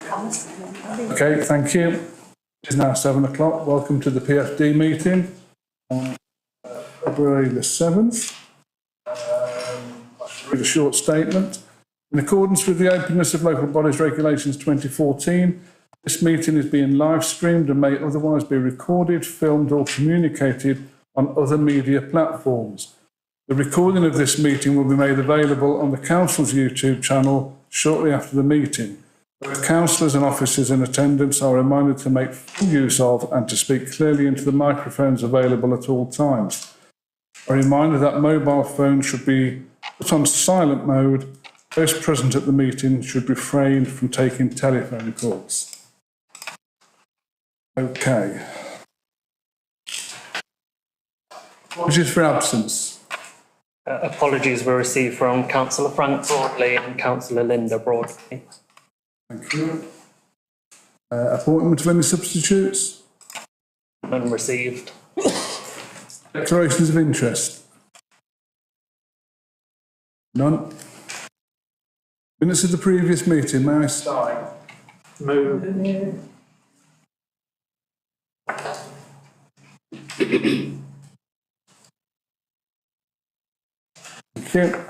Okay, thank you. It is now 7 o'clock. Welcome to the PFD meeting on February the 7th. I should read a short statement. In accordance with the Openness of Local Bodies Regulations 2014, this meeting is being live streamed and may otherwise be recorded, filmed or communicated on other media platforms. The recording of this meeting will be made available on the Council's YouTube channel shortly after the meeting. The councillors and officers in attendance are reminded to make full use of and to speak clearly into the microphones available at all times. A reminder that mobile phones should be put on silent mode. Those present at the meeting should refrain from taking telephone calls. Okay. Apologies for absence. Apologies were received from Councillor Frank Broadley and Councillor Linda Broadley. Thank you. Appointment of any substitutes? None received. Declarations of interest? None. Minutes of the previous meeting, may I start? Move. Thank you.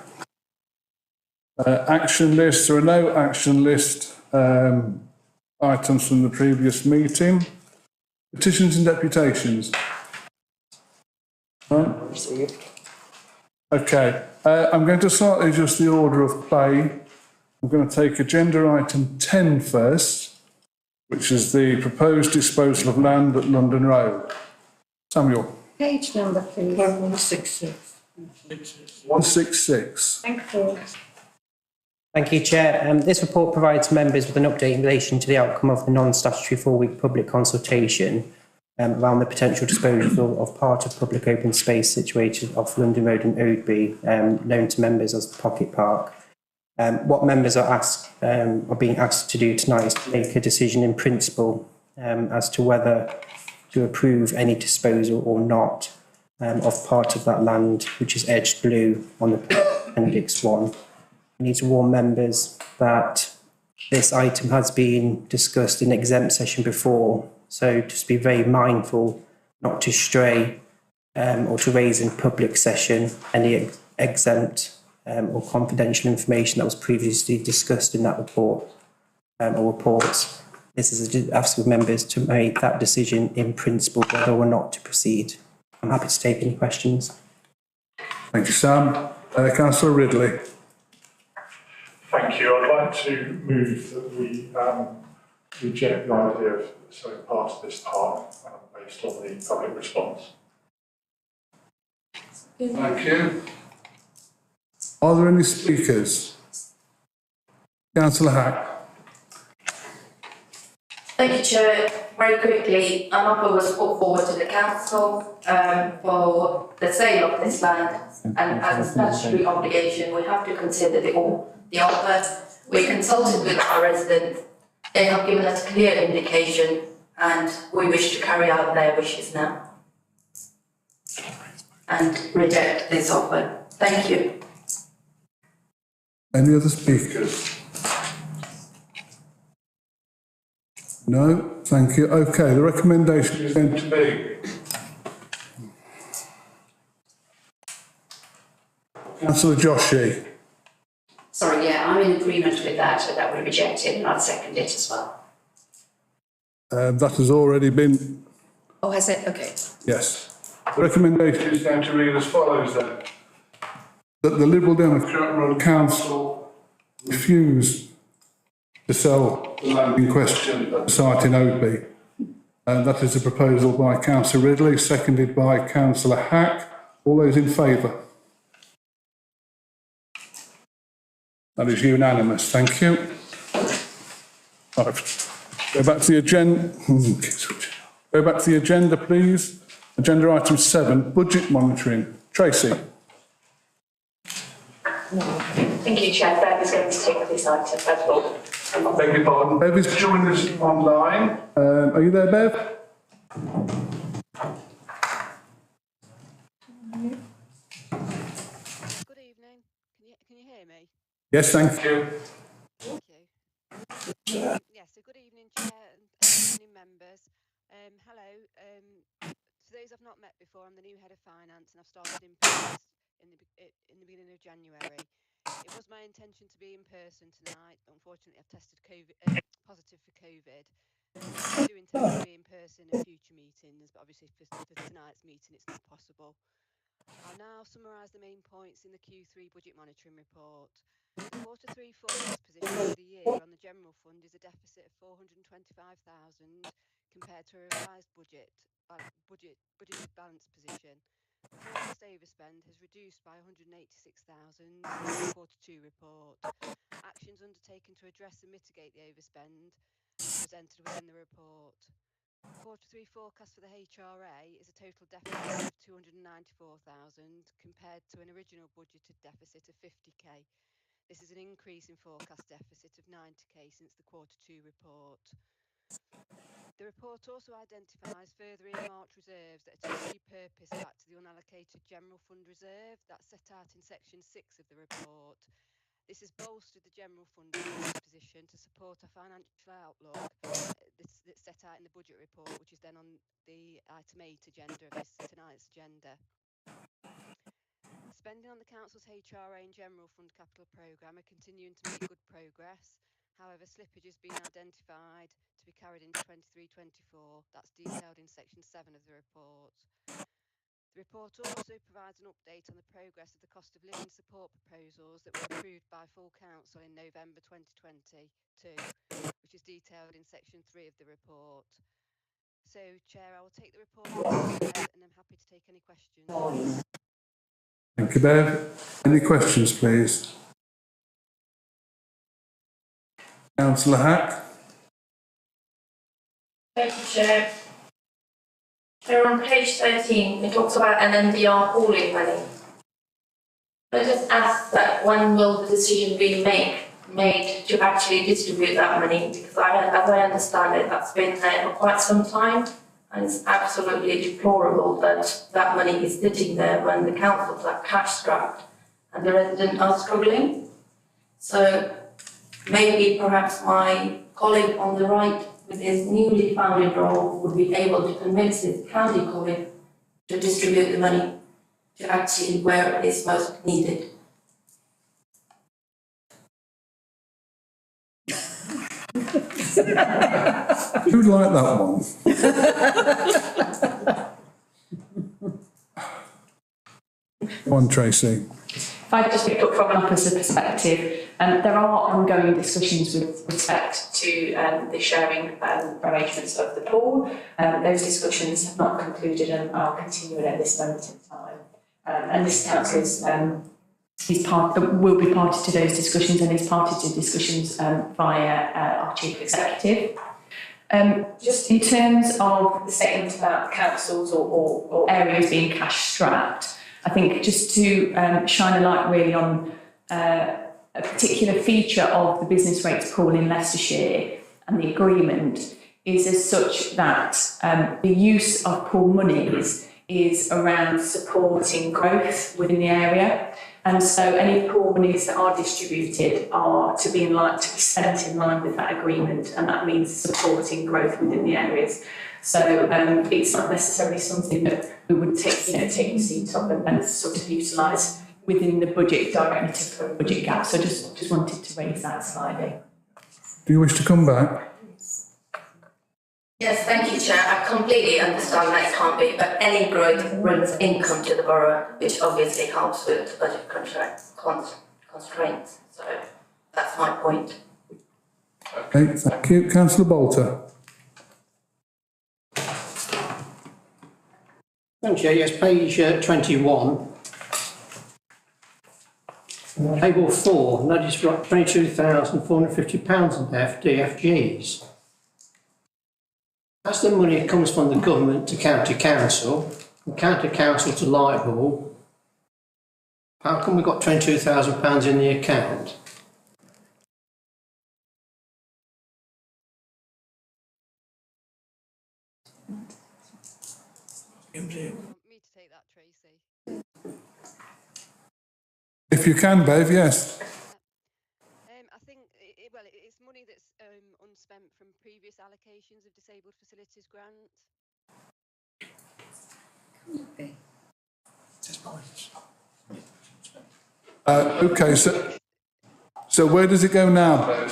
Action list. There are no action list items from the previous meeting. Petitions and deputations? None. Received. Okay. I'm going to slightly adjust the order of play. I'm going to take agenda item 10 first, which is the proposed disposal of land at London Road. Samuel. Page number, please. 166. 166. Thank you. Thank you, Chair. This report provides members with an update in relation to the outcome of the non-statutory 4-week public consultation around the potential disposal of part of public open space situated off London Road in Oadby, known to members as the Pocket Park. What members are being asked to do tonight is to make a decision in principle as to whether to approve any disposal or not of part of that land, which is edged blue on the Appendix 1. I need to warn members that this item has been discussed in exempt session before, so just be very mindful not to stray or to raise in public session any exempt or confidential information that was previously discussed in that report or reports. This is asking members to make that decision in principle whether or not to proceed. I'm happy to take any questions. Thank you, Sam. Councillor Ridley. Thank you. I'd like to move that we reject the idea of selling part of this park based on the public response. Thank you. Are there any speakers? Councillor Hack. Thank you, Chair. Very quickly, an offer was put forward to the council for the sale of this land, and as a statutory obligation, we have to consider the offer. We consulted with our residents. They have given us clear indication, and we wish to carry out their wishes now and reject this offer. Thank you. Any other speakers? No, thank you. Okay, the recommendation is going to be Councillor Joshi. Sorry, yeah, I'm in agreement with that, so that we reject it, and I'd second it as well. That has already been. Oh, has it? Okay. Yes. The recommendation is going to read as follows then. That the Liberal Democrat Council refuse to sell the land in question at the site in Oadby. And that is a proposal by Councillor Ridley, seconded by Councillor Hack. All those in favour? That is unanimous. Thank you. Right. Go back to the agenda. Go back to the agenda, please. Agenda item 7, budget monitoring. Tracy. Thank you, Chair. Bev is going to take this item, first of all. I beg your pardon. Bev is joining us online. Are you there, Bev? Good evening. Can you hear me? Yes, thank you. Thank you. Yes, a Good evening, Chair and evening members. Hello. To those I've not met before, I'm the new head of finance, and I've started in business in the beginning of January. It was my intention to be in person tonight. Unfortunately, I've tested positive for COVID. I do intend to be in person at future meetings, but obviously for tonight's meeting, it's not possible. I'll now summarise the main points in the Q3 budget monitoring report. Quarter 3 forecast position for the year on the general fund is a deficit of 425,000 compared to a revised budgeted balance position. Forecast overspend has reduced by 186,000 in the quarter 2 report. Actions undertaken to address and mitigate the overspend presented within the report. Quarter 3 forecast for the HRA is a total deficit of 294,000 compared to an original budgeted deficit of 50k. This is an increase in forecast deficit of 90k since the quarter 2 report. The report also identifies further earmarked reserves that are to be repurposed back to the unallocated general fund reserve that's set out in section 6 of the report. This has bolstered the general fund position to support our financial outlook that's set out in the budget report, which is then on the item 8 agenda of tonight's agenda. Spending on the Council's HRA and General Fund Capital Programme are continuing to make good progress. However, slippage has been identified to be carried into 23-24. That's detailed in section 7 of the report. The report also provides an update on the progress of the cost of living support proposals that were approved by full council in November 2022, which is detailed in section 3 of the report. So, Chair, I will take the report and I'm happy to take any questions. Thank you, Bev. Any questions, please? Councillor Hack. Thank you, Chair. So on page 13, it talks about NNDR pooling money. I just ask that when will the decision be made to actually distribute that money? Because as I understand it, that's been there for quite some time, and it's absolutely deplorable that that money is sitting there when the councils are cash strapped and the residents are struggling. So maybe perhaps my colleague on the right with his newly founded role would be able to convince his county colleague to distribute the money to actually where it is most needed. Who'd like that one? Go on, Tracy. If I just picked up from an opposite perspective, there are ongoing discussions with respect to the sharing arrangements of the pool. Those discussions have not concluded and are continuing at this moment in time. And this council will be party to those discussions and is party to discussions via our chief executive. Just in terms of the statement about councils or areas being cash strapped, I think just to shine a light really on a particular feature of the business rates pool in Leicestershire and the agreement is as such that the use of pool monies is around supporting growth within the area. And so any pool monies that are distributed are to be spent in line with that agreement, and that means supporting growth within the areas. So it's not necessarily something that we would take the seat up and sort of utilise within the budget directly to fill a budget gap. So just wanted to raise that slightly. Do you wish to come back? Yes, thank you, Chair. I completely understand that it can't be, but any growth brings income to the borough, which obviously helps with budget constraints. So that's my point. Okay, thank you. Councillor Bolter. Thank you. Yes, page 21. Table 4, notice we've got £22,450 in there for DFGs. That's the money that comes from the government to county council, from county council to Lighthall. How come we've got £22,000 in the account? You want me to take that, Tracy? If you can, Bev, yes. I think, it's money that's unspent from previous allocations of disabled facilities grant. Okay, so where does it go now, Ben?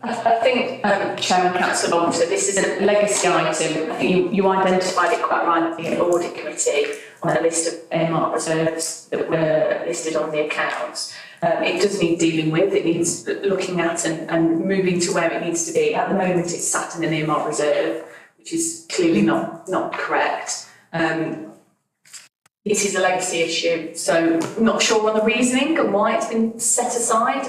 I think, Chair and Councillor Long, so this is a legacy item. I think you identified it quite rightly in the audit committee on a list of earmarked reserves that were listed on the accounts. It does need dealing with, it needs looking at and moving to where it needs to be. At the moment, it's sat in an earmarked reserve, which is clearly not correct. It is a legacy issue, so I'm not sure on the reasoning and why it's been set aside.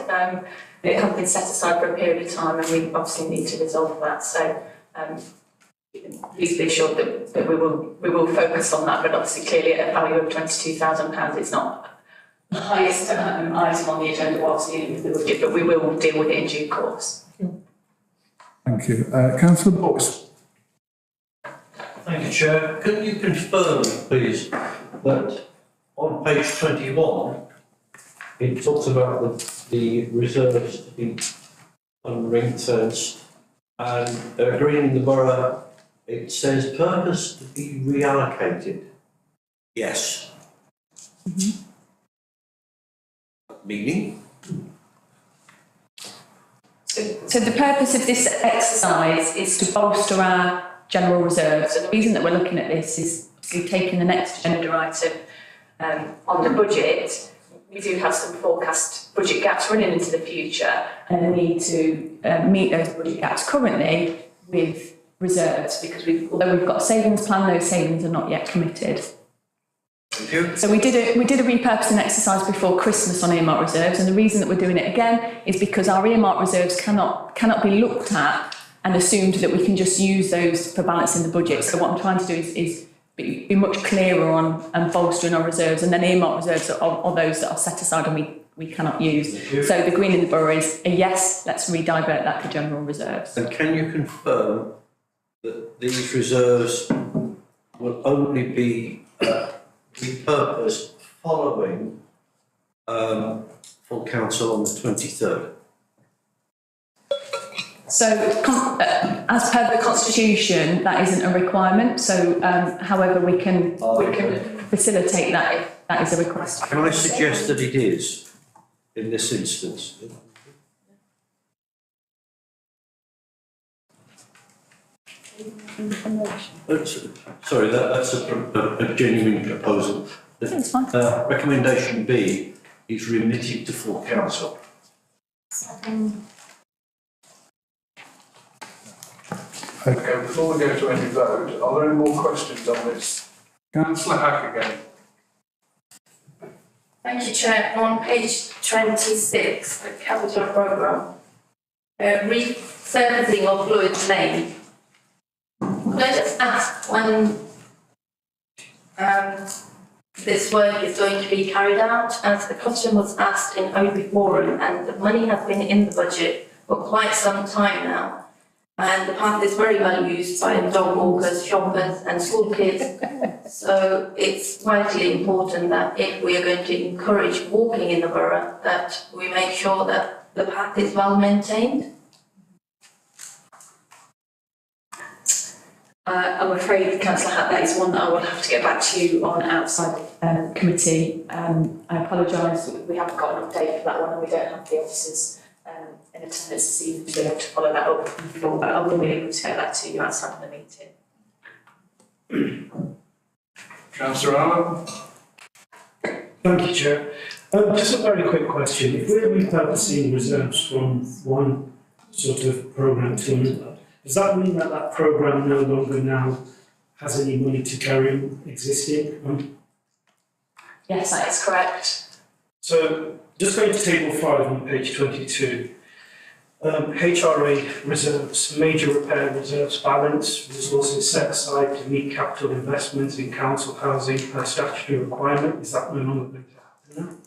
It has been set aside for a period of time, and we obviously need to resolve that. So please be assured that we will focus on that. But obviously, clearly, at a value of £22,000, it's not the highest item on the agenda whilst dealing with the budget, but we will deal with it in due course. Thank you. Councillor Boyce. Thank you, Chair. Can you confirm, please, that on page 21, it talks about the reserves to be ring-fenced, and Green in the Borough, it says purpose to be reallocated. Yes. Mm-hmm. Meaning? So the purpose of this exercise is to bolster our general reserves. So the reason that we're looking at this is obviously taking the next agenda item on the budget. We do have some forecast budget gaps running into the future, and the need to meet those budget gaps currently with reserves, because although we've got a savings plan, those savings are not yet committed. Thank you. So we did a repurposing exercise before Christmas on earmarked reserves, and the reason that we're doing it again is because our earmarked reserves cannot be looked at and assumed that we can just use those for balancing the budget. So what I'm trying to do is be much clearer on bolstering our reserves, and then earmarked reserves are those that are set aside and we cannot use. So the Green in the Borough is a yes, let's redivert that to general reserves. And can you confirm that these reserves will only be repurposed following full council on the 23rd? So, as per the Constitution, that isn't a requirement. So, however, we can facilitate that if that is a request. Can I suggest that it is in this instance? Sorry, that's a genuine proposal. That's fine. Recommendation B is remitted to full council. Okay, before we go to any vote, are there any more questions on this? Councillor Hack again. Thank you, Chair. On page 26, the capital programme, resurfacing of Lloyd's Lane. Could I just ask when this work is going to be carried out? As the question was asked in open forum, and the money has been in the budget for quite some time now. And the path is very well used by dog walkers, shoppers and school kids. So it's vitally important that if we are going to encourage walking in the borough, that we make sure that the path is well maintained. I'm afraid, Councillor Hatt, that is one that I will have to get back to you on outside committee. I apologise, we haven't got an update for that one, and we don't have the officers in attendance this evening to be able to follow that up before, but I will be able to get that to you outside of the meeting. Councillor Allen. Thank you, Chair. Just a very quick question. If we're repurposing reserves from one sort of programme to another, does that mean that that programme no longer now has any money to carry on existing? Yes, that is correct. So, just going to table 5 on page 22. HRA reserves, major repair reserves balance, resources set aside to meet capital investments in council housing per statutory requirement. Is that no longer going to happen now?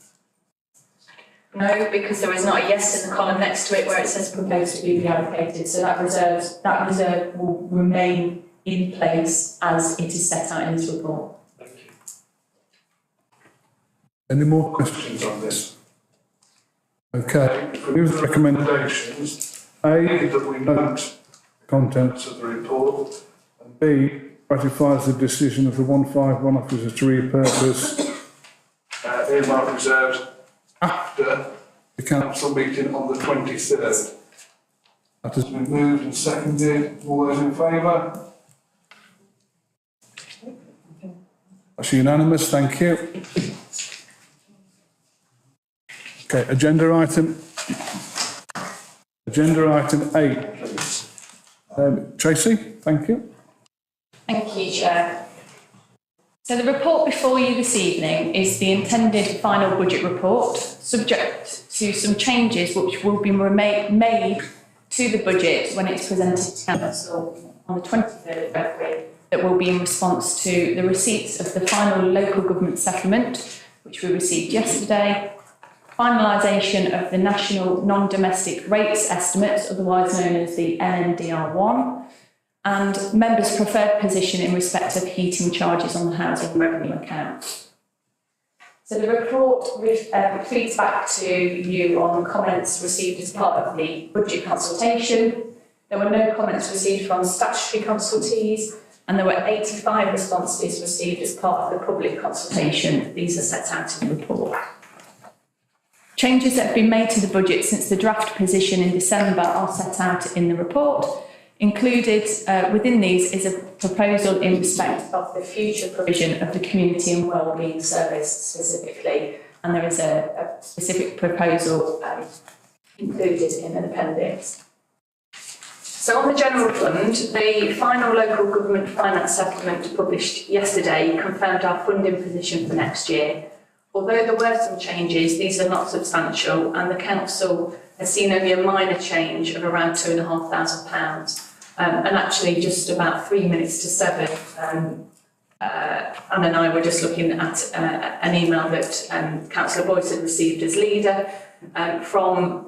No, because there is not a yes in the column next to it where it says proposed to be reallocated. So that reserve will remain in place as it is set out in this report. Thank you. Any more questions on this? Okay, we move the recommendations. A, that we note the contents of the report, and B, ratifies the decision of the 151 officer to repurpose earmark reserves after the council meeting on the 23rd. That has been moved and seconded. All those in favour? That's unanimous, thank you. Okay, agenda item 8, please. Tracy, thank you. Thank you, Chair. So the report before you this evening is the intended final budget report, subject to some changes which will be made to the budget when it's presented to Council on the 23rd of February, that will be in response to the receipts of the final local government settlement, which we received yesterday, finalisation of the National Non-Domestic Rates Estimates, otherwise known as the NNDR1, and members' preferred position in respect of heating charges on the housing revenue account. So the report feeds back to you on comments received as part of the budget consultation. There were no comments received from statutory consultees, and there were 85 responses received as part of the public consultation. These are set out in the report. Changes that have been made to the budget since the draft position in December are set out in the report. Included within these is a proposal in respect of the future provision of the Community and Wellbeing Service specifically, and there is a specific proposal included in an appendix. So on the general fund, the final local government finance settlement published yesterday confirmed our funding position for next year. Although there were some changes, these are not substantial, and the council has seen only a minor change of around £2,500. And actually, just about 3 minutes to 7, Anne and I were just looking at an email that Councillor Boyce had received as leader from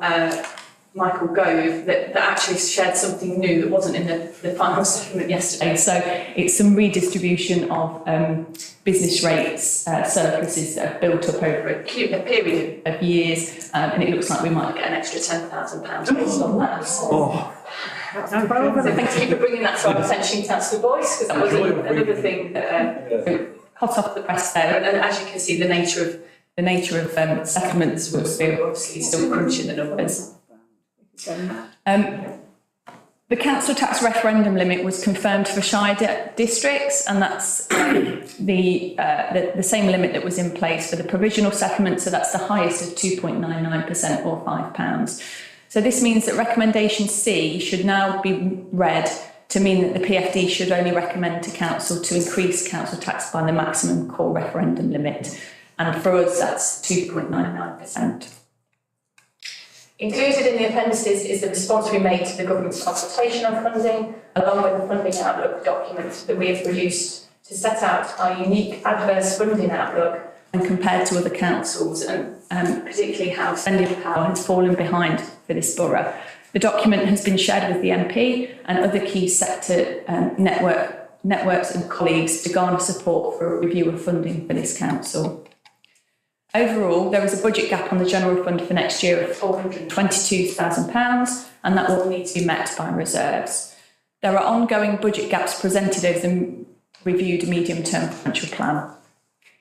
Michael Gove that actually shared something new that wasn't in the final settlement yesterday. So it's some redistribution of business rates surpluses that have built up over a period of years, and it looks like we might get an extra £10,000 based on that. So. So thank you for bringing that to our attention, Councillor Boyce, because that was another thing that hot off the press there. And as you can see, the nature of settlements was obviously still crunching the numbers. The council tax referendum limit was confirmed for shire districts, and that's the same limit that was in place for the provisional settlement. So that's the highest of 2.99% or £5. So this means that recommendation C should now be read to mean that the PFD should only recommend to council to increase council tax by the maximum core referendum limit. And for us, that's 2.99%. Included in the appendices is the response we made to the government's consultation on funding, along with the funding outlook document that we have produced to set out our unique adverse funding outlook and compared to other councils, and particularly how spending power has fallen behind for this borough. The document has been shared with the MP and other key sector networks and colleagues to garner support for a review of funding for this council. Overall, there is a budget gap on the general fund for next year of £422,000, and that will need to be met by reserves. There are ongoing budget gaps presented over the reviewed medium-term financial plan.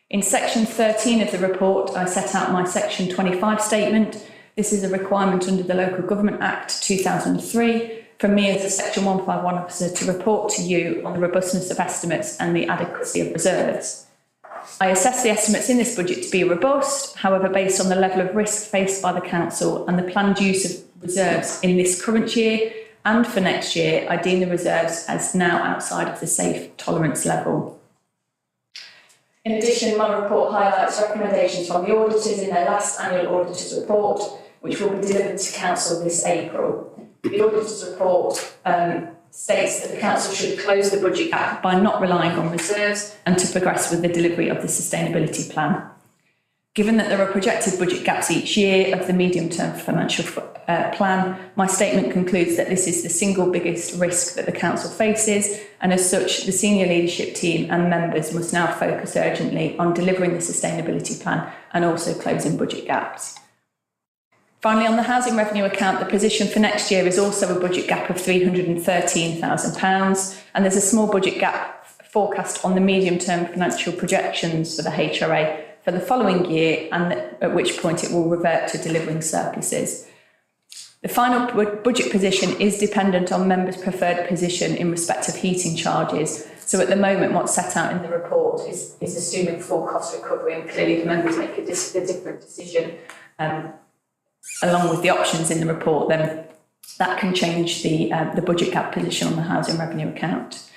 In section 13 of the report, I set out my section 25 statement. This is a requirement under the Local Government Act 2003 from me as a section 151 officer to report to you on the robustness of estimates and the adequacy of reserves. I assess the estimates in this budget to be robust, however, based on the level of risk faced by the council and the planned use of reserves in this current year and for next year, I deem the reserves as now outside of the safe tolerance level. In addition, my report highlights recommendations from the auditors in their last annual auditors report, which will be delivered to council this April. The auditors report states that the council should close the budget gap by not relying on reserves and to progress with the delivery of the sustainability plan. Given that there are projected budget gaps each year of the medium-term financial plan, my statement concludes that this is the single biggest risk that the council faces, and as such, the senior leadership team and members must now focus urgently on delivering the sustainability plan and also closing budget gaps. Finally, on the housing revenue account, the position for next year is also a budget gap of £313,000, and there's a small budget gap forecast on the medium-term financial projections for the HRA for the following year, and at which point it will revert to delivering surpluses. The final budget position is dependent on members' preferred position in respect of heating charges. So at the moment, what's set out in the report is assuming full cost recovery, and clearly the members make a different decision along with the options in the report, then that can change the budget gap position on the housing revenue account.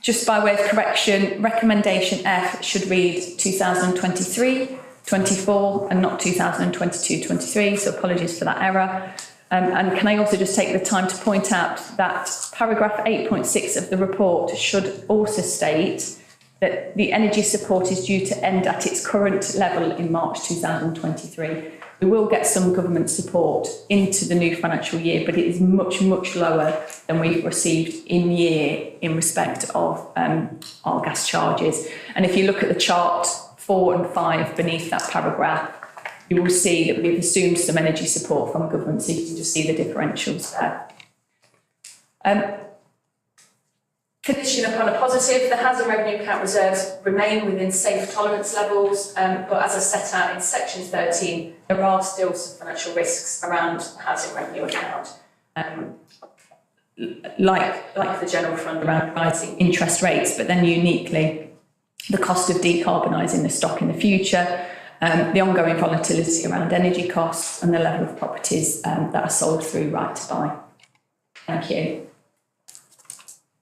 Just by way of correction, recommendation F should read 2023-24 and not 2022-23, so apologies for that error. And can I also just take the time to point out that paragraph 8.6 of the report should also state that the energy support is due to end at its current level in March 2023. We will get some government support into the new financial year, but it is much, much lower than we've received in year in respect of our gas charges. And if you look at the chart 4 and 5 beneath that paragraph, you will see that we've assumed some energy support from government, so you can just see the differentials there. Finishing up on a positive, the housing revenue account reserves remain within safe tolerance levels, but as I set out in section 13, there are still some financial risks around the housing revenue account, like the general fund around rising interest rates, but then uniquely the cost of decarbonising the stock in the future, the ongoing volatility around energy costs, and the level of properties that are sold through right to buy. Thank you.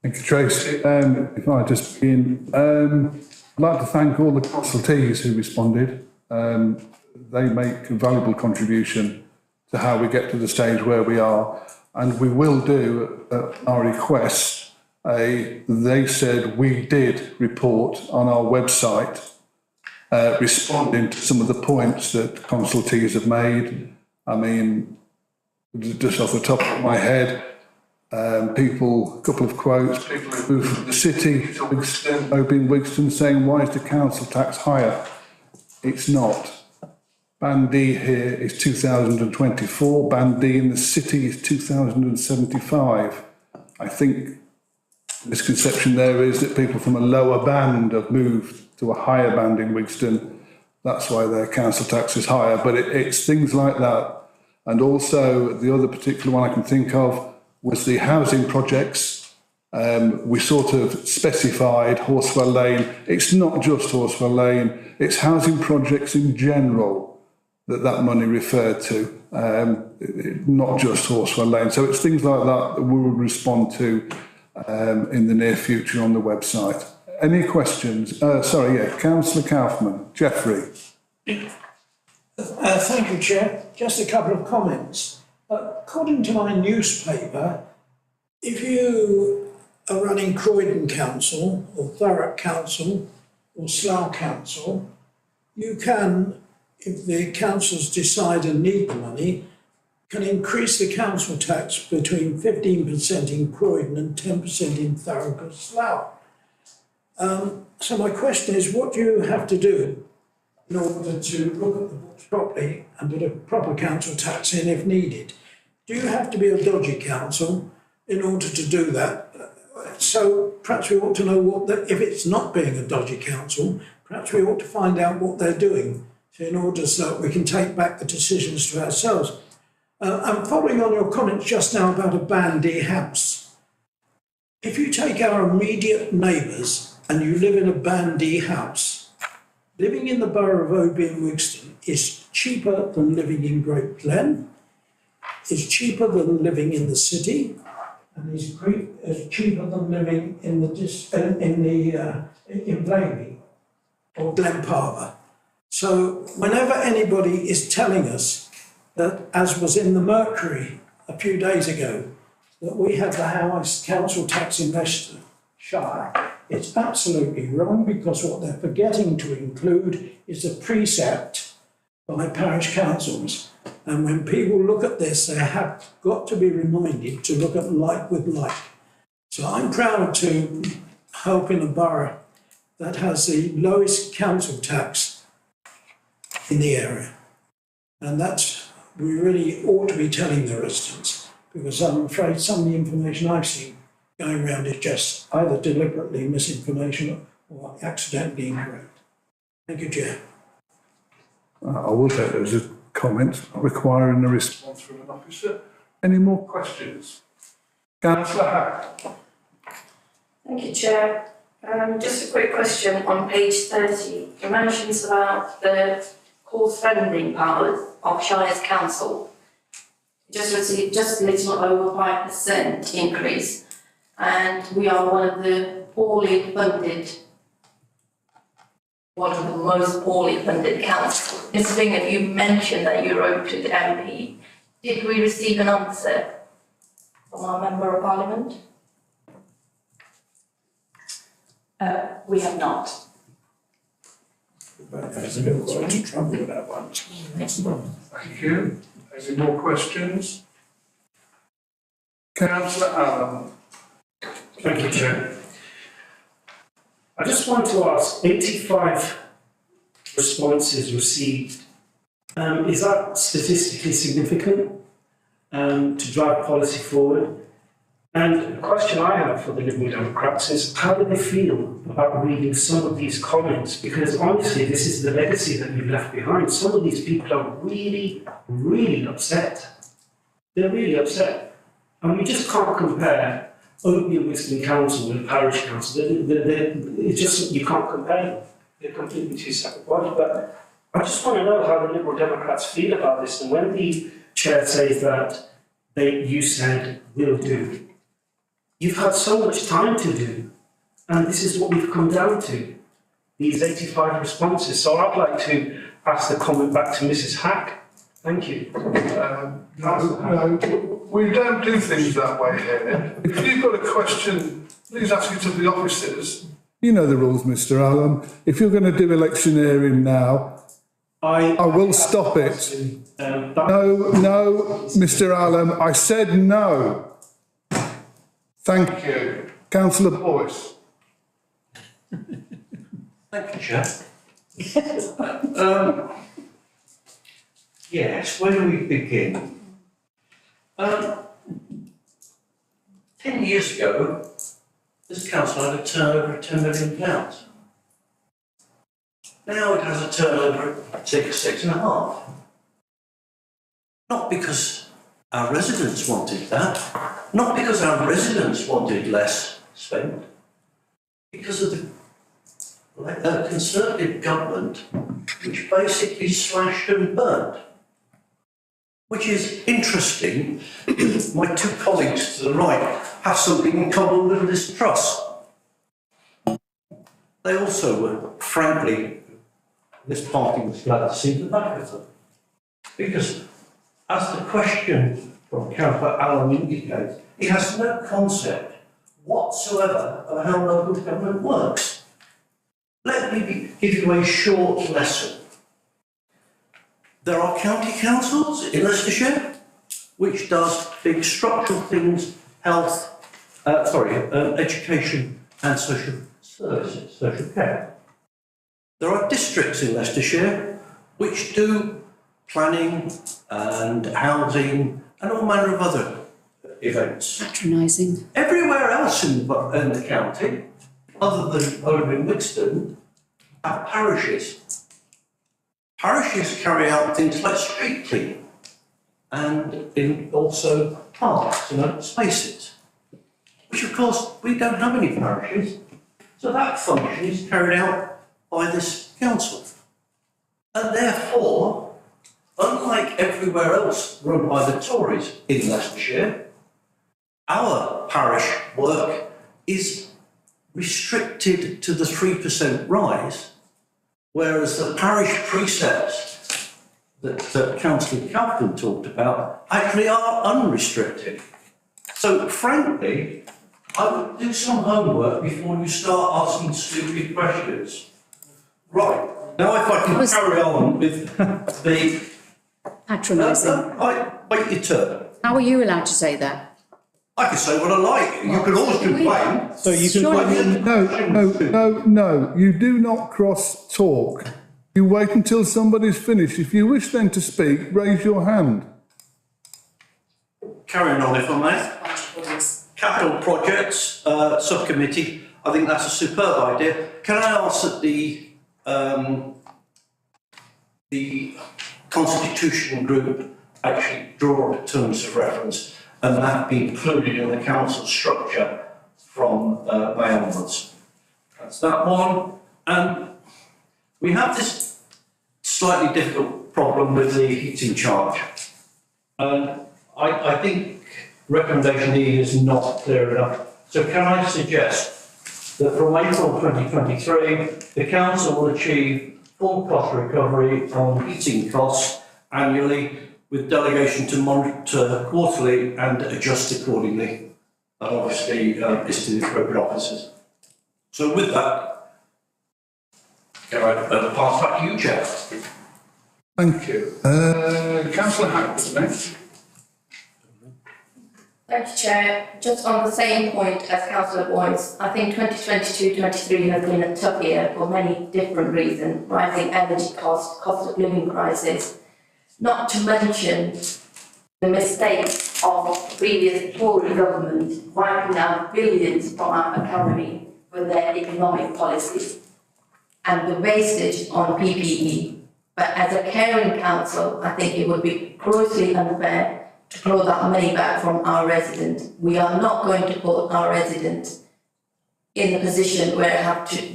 Thank you, Tracy. If I just begin, I'd like to thank all the consultees who responded. They make a valuable contribution to how we get to the stage where we are. And we will do, at our request, they said we did report on our website, responding to some of the points that consultees have made. I mean, just off the top of my head, a couple of quotes, people who moved from the city to Wigston, Oban Wigston, saying, why is the council tax higher? It's not. Band D here is 2024, Band D in the city is 2075. I think the misconception there is that people from a lower band have moved to a higher band in Wigston. That's why their council tax is higher, but it's things like that. And also the other particular one I can think of was the housing projects. We sort of specified Horsewell Lane. It's not just Horsewell Lane, it's housing projects in general that money referred to, not just Horsewell Lane. So it's things like that that we will respond to in the near future on the website. Any questions? Councillor Kaufman. Jeffrey. Thank you, Chair. Just a couple of comments. According to my newspaper, if you are running Croydon Council or Thurrock Council or Slough Council, you can, if the councils decide and need the money, can increase the council tax between 15% in Croydon and 10% in Thurrock or Slough. So my question is, what do you have to do in order to look at the books properly and put a proper council tax in if needed? Do you have to be a dodgy council in order to do that? So perhaps we ought to know if it's not being a dodgy council, perhaps we ought to find out what they're doing in order so that we can take back the decisions to ourselves. I'm following on your comments just now about a Band D house. If you take our immediate neighbours and you live in a Band D house, living in the borough of Oban Wigston is cheaper than living in Great Glen, is cheaper than living in the city, and is cheaper than living in Blayney or Glen Parva. So whenever anybody is telling us that, as was in the Mercury a few days ago, that we have the highest council tax in Leicestershire, it's absolutely wrong, because what they're forgetting to include is a precept by parish councils. And when people look at this, they have got to be reminded to look at like with like. So I'm proud to help in a borough that has the lowest council tax in the area. And that's, we really ought to be telling the residents, because I'm afraid some of the information I've seen going around is just either deliberately misinformation or accidentally incorrect. Thank you, Chair. I will take those as comments, not requiring a response from an officer. Any more questions? Councillor Hack. Thank you, Chair. Just a quick question on page 30. It mentions about the core spending powers of Shires Council. Just received just a little over 5% increase, and we are one of the most poorly funded councils. Ms. Bingham, you mentioned that you wrote to the MP. Did we receive an answer from our Member of Parliament? We have not. There's a bit of trouble with that one. Thank you. Any more questions? Councillor Allen. Thank you, Chair. I just want to ask, 85 responses received, is that statistically significant to drive policy forward? And the question I have for the Liberal Democrats is, how do they feel about reading some of these comments? Because honestly, this is the legacy that you've left behind. Some of these people are really, really upset. They're really upset. And we just can't compare Oakley and Whiston Council with Parish Council. It's just, you can't compare them. They're completely two separate bodies. But I just want to know how the Liberal Democrats feel about this. And when the chair says that you said will do, you've had so much time to do, and this is what we've come down to, these 85 responses. So I'd like to pass the comment back to Mrs. Hack. Thank you. No, we don't do things that way here. If you've got a question, please ask it of the officers. You know the rules, Mr. Allen. If you're going to do electioneering now, I will stop it. No, Mr. Allen, I said no. Thank you. Councillor Boyce. Thank you, Chair. Yes, where do we begin? 10 years ago, this council had a turnover of £10 million. Now it has a turnover of £6.5. Not because our residents wanted that, not because our residents wanted less spent, because of the Conservative government which basically slashed and burnt. Which is interesting. My two colleagues to the right have something in common with this trust. They also were, frankly, this party was glad to see the back of them. Because, as the question from Councillor Allen indicates, he has no concept whatsoever of how local government works. Let me give you a short lesson. There are county councils in Leicestershire which does big structural things, health, education and social services, social care. There are districts in Leicestershire which do planning and housing and all manner of other events. Patronising. Everywhere else in the county, other than over in Wixton, have parishes. Parishes carry out things like street cleaning and in also parks and open spaces, which of course we don't have any parishes, so that function is carried out by this council. And therefore, unlike everywhere else run by the Tories in Leicestershire, our parish work is restricted to the 3% rise, whereas the parish precepts that Councillor Calvin talked about actually are unrestricted. So frankly, I would do some homework before you start asking stupid questions. Right, now if I can carry on with the... Patronising. Wait your turn. How are you allowed to say that? I can say what I like. You can always complain. So you can No, you do not cross talk. You wait until somebody's finished. If you wish then to speak, raise your hand. Carrying on, if I may. Capital Projects Subcommittee, I think that's a superb idea. Can I ask that the Constitution Group actually draw up terms of reference and that be included in the council structure from May onwards? That's that one. And we have this slightly difficult problem with the heating charge. And I think recommendation E is not clear enough. So can I suggest that from April 2023, the council will achieve full cost recovery on heating costs annually, with delegation to monitor quarterly and adjust accordingly. That obviously is to the appropriate officers. So with that, can I pass back to you, Chair? Thank you. Councillor Hackett next. Thank you, Chair. Just on the same point as Councillor Boyce, I think 2022-23 has been a tough year for many different reasons: rising energy costs, cost of living crisis, not to mention the mistake of previous Tory government wiping out billions from our economy with their economic policies and the wastage on PPE. But as a caring council, I think it would be grossly unfair to claw that money back from our residents. We are not going to put our residents in the position where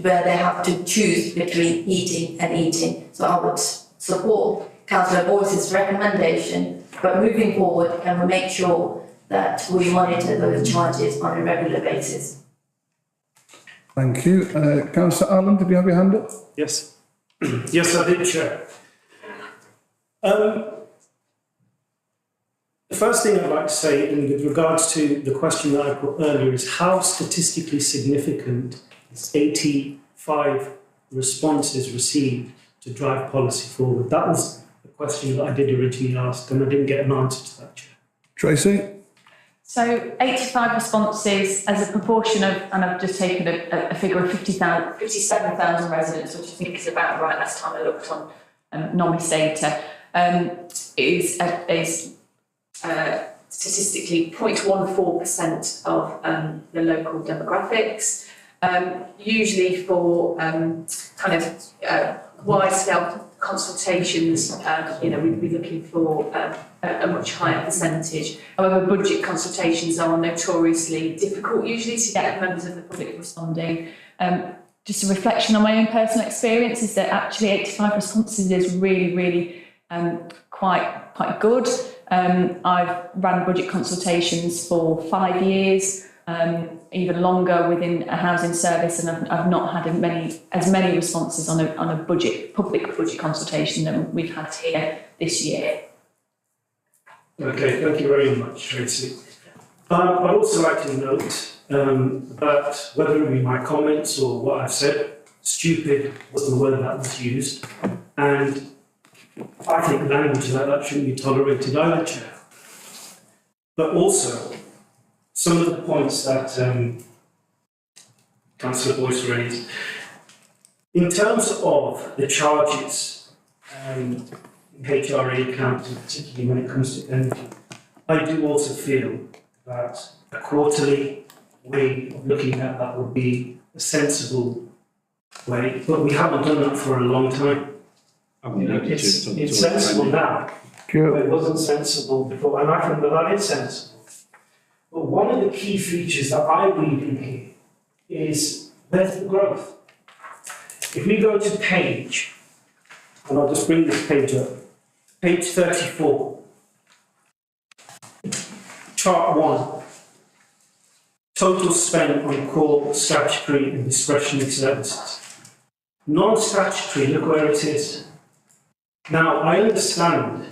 they have to choose between eating and eating. So I would support Councillor Boyce's recommendation, but moving forward, can we make sure that we monitor those charges on a regular basis? Thank you. Councillor Allen, did you have your hand up? Yes. Yes, I did, Chair. The first thing I'd like to say, in with regards to the question that I put earlier, is how statistically significant is 85 responses received to drive policy forward? That was the question that I did originally ask, and I didn't get an answer to that, Chair. Tracy? So 85 responses as a proportion of, and I've just taken a figure of 57,000 residents, which I think is about right last time I looked on NOMIS data, is statistically 0.14% of the local demographics. Usually for kind of wide-scale consultations, we'd be looking for a much higher percentage. However, budget consultations are notoriously difficult usually to get members of the public responding. Just a reflection on my own personal experience is that actually 85 responses is really quite good. I've ran budget consultations for 5 years, even longer within a housing service, and I've not had as many responses on a public budget consultation than we've had here this year. Okay, thank you very much, Tracy. I'd also like to note that whether it be my comments or what I've said, stupid was the word that was used, and I think language like that shouldn't be tolerated either, Chair. But also, some of the points that Councillor Boyce raised, in terms of the charges in HRA accounting, particularly when it comes to energy, I do also feel that a quarterly way of looking at that would be a sensible way, but we haven't done that for a long time. It's sensible now, but it wasn't sensible before, and I think that is sensible. But one of the key features that I read in here is where's the growth? If we go to page, and I'll just bring this page up, page 34, chart 1, total spent on core statutory and discretionary services. Non-statutory, look where it is. Now, I understand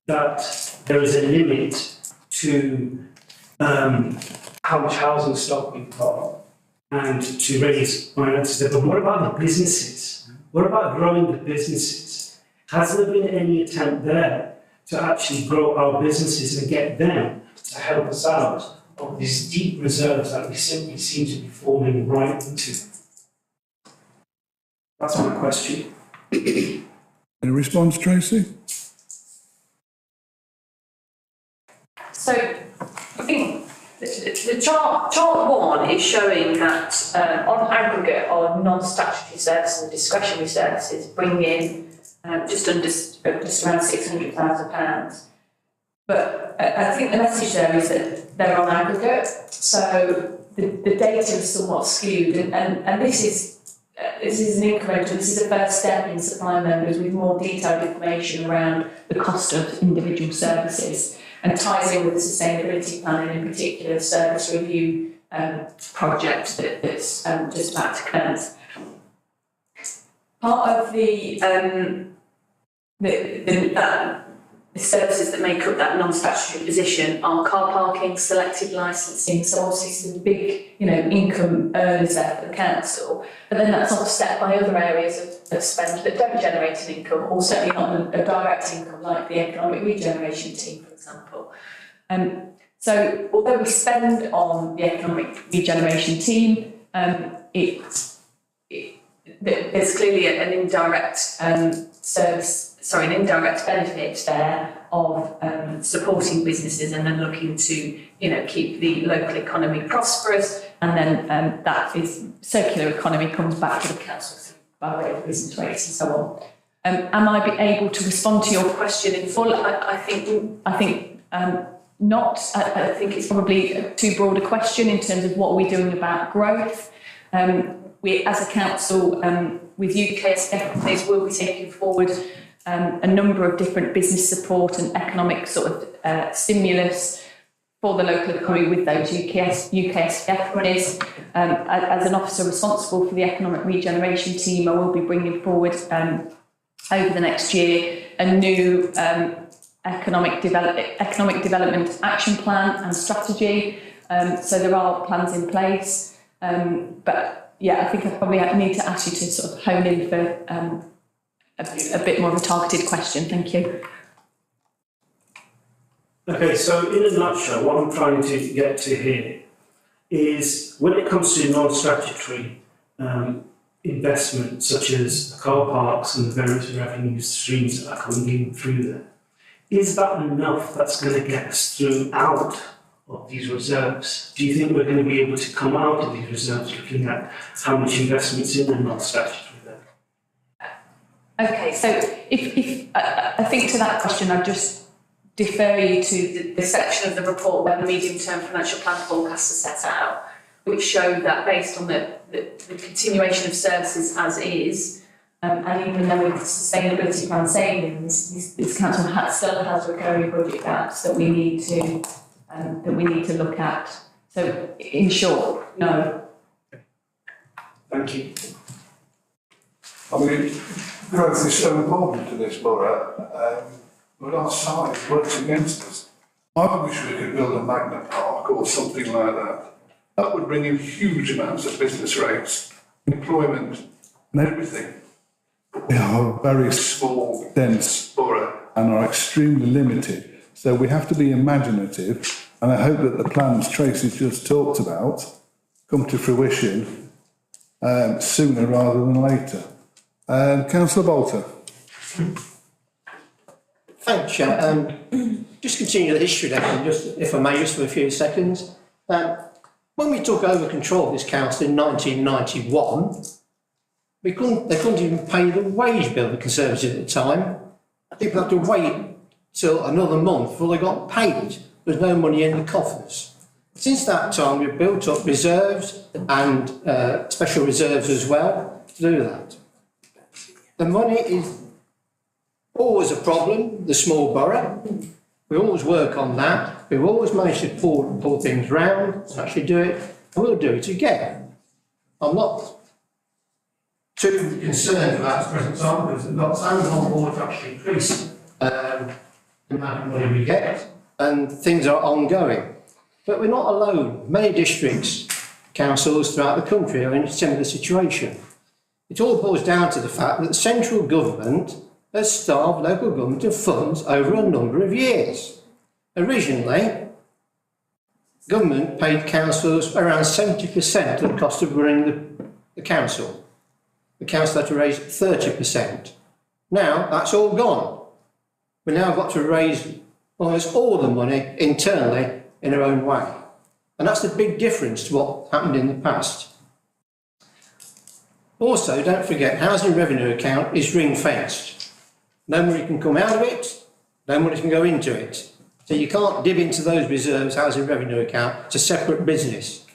that there is a limit to how much housing stock we've got and to raise finances there, but what about the businesses? What about growing the businesses? Has there been any attempt there to actually grow our businesses and get them to help us out of these deep reserves that we simply seem to be falling right into? That's my question. Any response, Tracy? So I think the chart one is showing that on aggregate our non-statutory services and discretionary services bring in just around £600,000. But I think the message there is that they're on aggregate, so the data is somewhat skewed, and this is an incremental. This is a first step in supplying members with more detailed information around the cost of individual services, and ties in with the sustainability plan, and in particular the service review project that's just about to commence. Part of the services that make up that non-statutory position are car parking, selective licensing, so obviously some big, income earners there for the council, but then that's offset by other areas of spend that don't generate an income, or certainly not a direct income, like the economic regeneration team, for example. So although we spend on the economic regeneration team, there's clearly an indirect indirect benefit there of supporting businesses and then looking to, keep the local economy prosperous, and then that is circular economy comes back to the council by way of business rates and so on. Am I able to respond to your question in full? I think not. I think it's probably a too broad a question in terms of what are we doing about growth. We, as a council, with UKSF companies, will be taking forward a number of different business support and economic stimulus for the local economy with those UKSF monies. As an officer responsible for the economic regeneration team, I will be bringing forward over the next year a new economic development action plan and strategy. So there are plans in place, but yeah, I think I probably need to ask you to sort of hone in for a bit more of a targeted question. Thank you. Okay, so in a nutshell, what I'm trying to get to here is when it comes to non-statutory investment, such as car parks and the various revenue streams that are coming in through there, is that enough that's going to get us through out of these reserves? Do you think we're going to be able to come out of these reserves looking at how much investment's in the non-statutory there? Okay, so if I think to that question, I'd just defer you to the section of the report where the medium-term financial plan forecasts are set out, which show that based on the continuation of services as is, and even then with sustainability plan savings, this council still has recurring budget gaps that we need to look at. So, in short, no. Thank you. I mean, growth is so important to this borough, but our size works against us. I wish we could build a Magna Park or something like that. That would bring in huge amounts of business rates, employment, and everything. We are a very small, dense borough and are extremely limited. So we have to be imaginative, and I hope that the plans Tracy's just talked about come to fruition sooner rather than later. Councillor Bolter. Thanks, Chair. Just continue the history lesson, just if I may, just for a few seconds. When we took over control of this council in 1991, they couldn't even pay the wage bill, the Conservatives at the time. People had to wait till another month before they got paid. There's no money in the coffers. Since that time, we've built up reserves and special reserves as well to do that. The money is always a problem, the small borough. We always work on that. We've always managed to pull things round, actually do it, and we'll do it again. I'm not too concerned about the present time because the only on board to actually increase the amount of money we get, and things are ongoing. But we're not alone. Many districts, councils throughout the country are in a similar situation. It all boils down to the fact that the central government has starved local government of funds over a number of years. Originally, government paid councils around 70% of the cost of running the council. The council had to raise 30%. Now that's all gone. We've now got to raise almost all the money internally in our own way. And that's the big difference to what happened in the past. Also, don't forget, housing revenue account is ring fenced. No money can come out of it, no money can go into it. So you can't dip into those reserves housing revenue account. It's a separate business.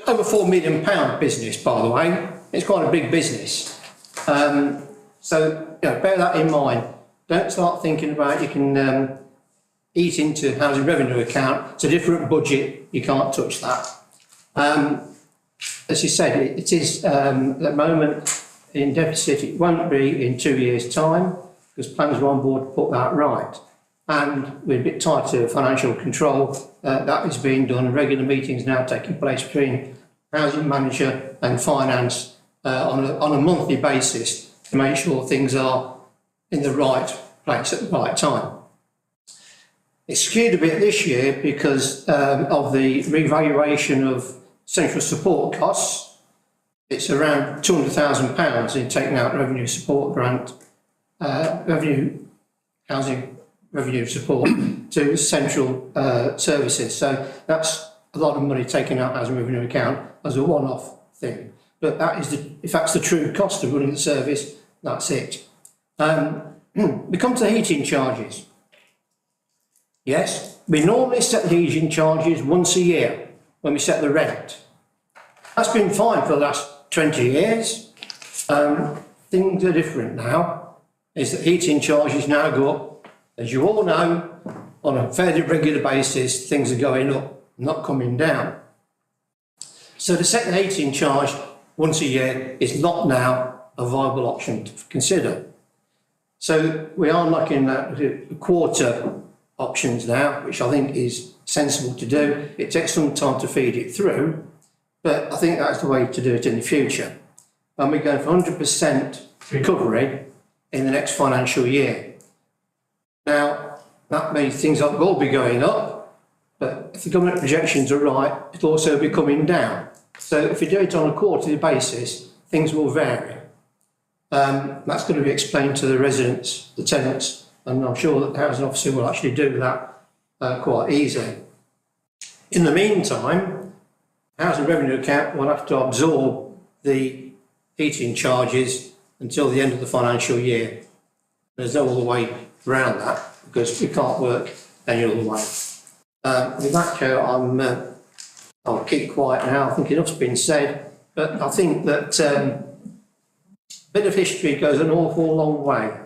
Over £4 million business, by the way. It's quite a big business. So bear that in mind. Don't start thinking about you can eat into housing revenue account. It's a different budget. You can't touch that. As you said, it is at the moment in deficit. It won't be in 2 years' time because plans are on board to put that right. And we're a bit tight to financial control. That is being done. Regular meetings now taking place between housing manager and finance on a monthly basis to make sure things are in the right place at the right time. It's skewed a bit this year because of the revaluation of central support costs. It's around £200,000 in taking out revenue support grant, housing revenue support to central services. So that's a lot of money taken out as a revenue account as a one-off thing. But that is if that's the true cost of running the service, that's it. We come to heating charges. Yes, we normally set the heating charges once a year when we set the rent. That's been fine for the last 20 years. Things are different now, is that heating charges now go up. As you all know, on a fairly regular basis, things are going up, not coming down. So to set the heating charge once a year is not now a viable option to consider. So we are looking at a quarter options now, which I think is sensible to do. It takes some time to feed it through, but I think that's the way to do it in the future. And we're going for 100% recovery in the next financial year. Now, that means things will be going up, but if the government projections are right, it'll also be coming down. So if you do it on a quarterly basis, things will vary. That's going to be explained to the residents, the tenants, and I'm sure that the housing officer will actually do that quite easily. In the meantime, housing revenue account will have to absorb the heating charges until the end of the financial year. There's no other way around that because we can't work any other way. With that, Chair, I'll keep quiet now. I think enough's been said, but I think that a bit of history goes an awful long way,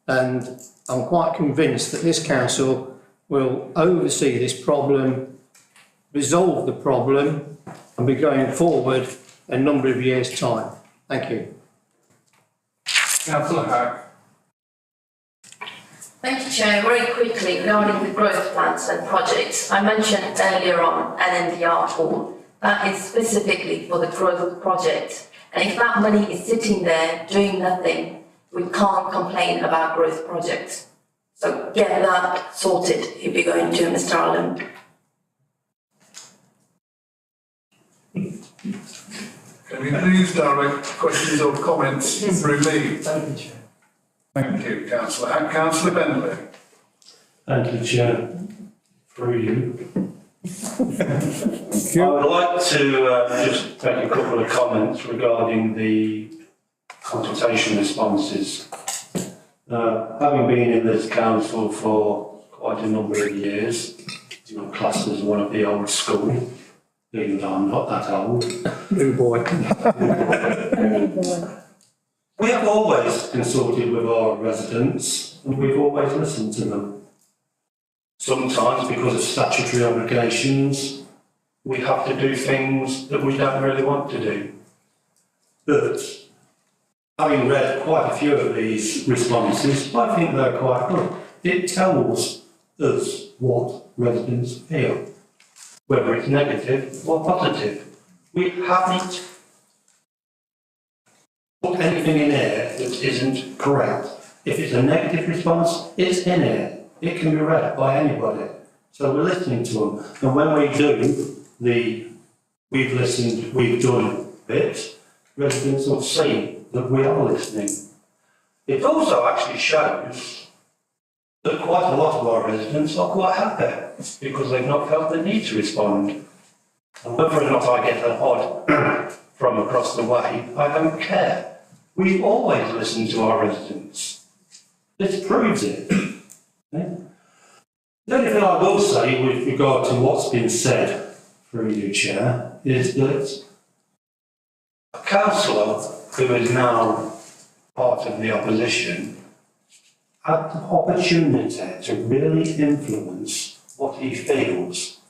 and I'm quite convinced that this council will oversee this problem, resolve the problem, and be going forward a number of years' time. Thank you. Councillor Hack. Thank you, Chair. Very quickly, regarding the growth plans and projects, I mentioned earlier on LNDR Hall. That is specifically for the growth project. And if that money is sitting there doing nothing, we can't complain about growth projects. So get that sorted if you're going to, Mr. Allen. Can you please direct questions or comments through me? Thank you, Chair. Thank you, Councillor Hack. Councillor Bentley. Thank you, Chair. Through you. I would like to just make a couple of comments regarding the consultation responses. Having been in this council for quite a number of years, classed as one of the old school, even though I'm not that old. New boy. We have always consulted with our residents and we've always listened to them. Sometimes, because of statutory obligations, we have to do things that we don't really want to do. But having read quite a few of these responses, I think they're quite good. It tells us what residents feel, whether it's negative or positive. We haven't put anything in here that isn't correct. If it's a negative response, it's in here. It can be read by anybody. So we're listening to them. And when we do we've listened, we've done bits, residents will see that we are listening. It also actually shows that quite a lot of our residents are quite happy because they've not felt the need to respond. And whether or not I get an odd from across the way, I don't care. We always listen to our residents. This proves it. The only thing I will say with regard to what's been said through you, Chair, is that a councillor who is now part of the opposition had the opportunity to really influence what he feels.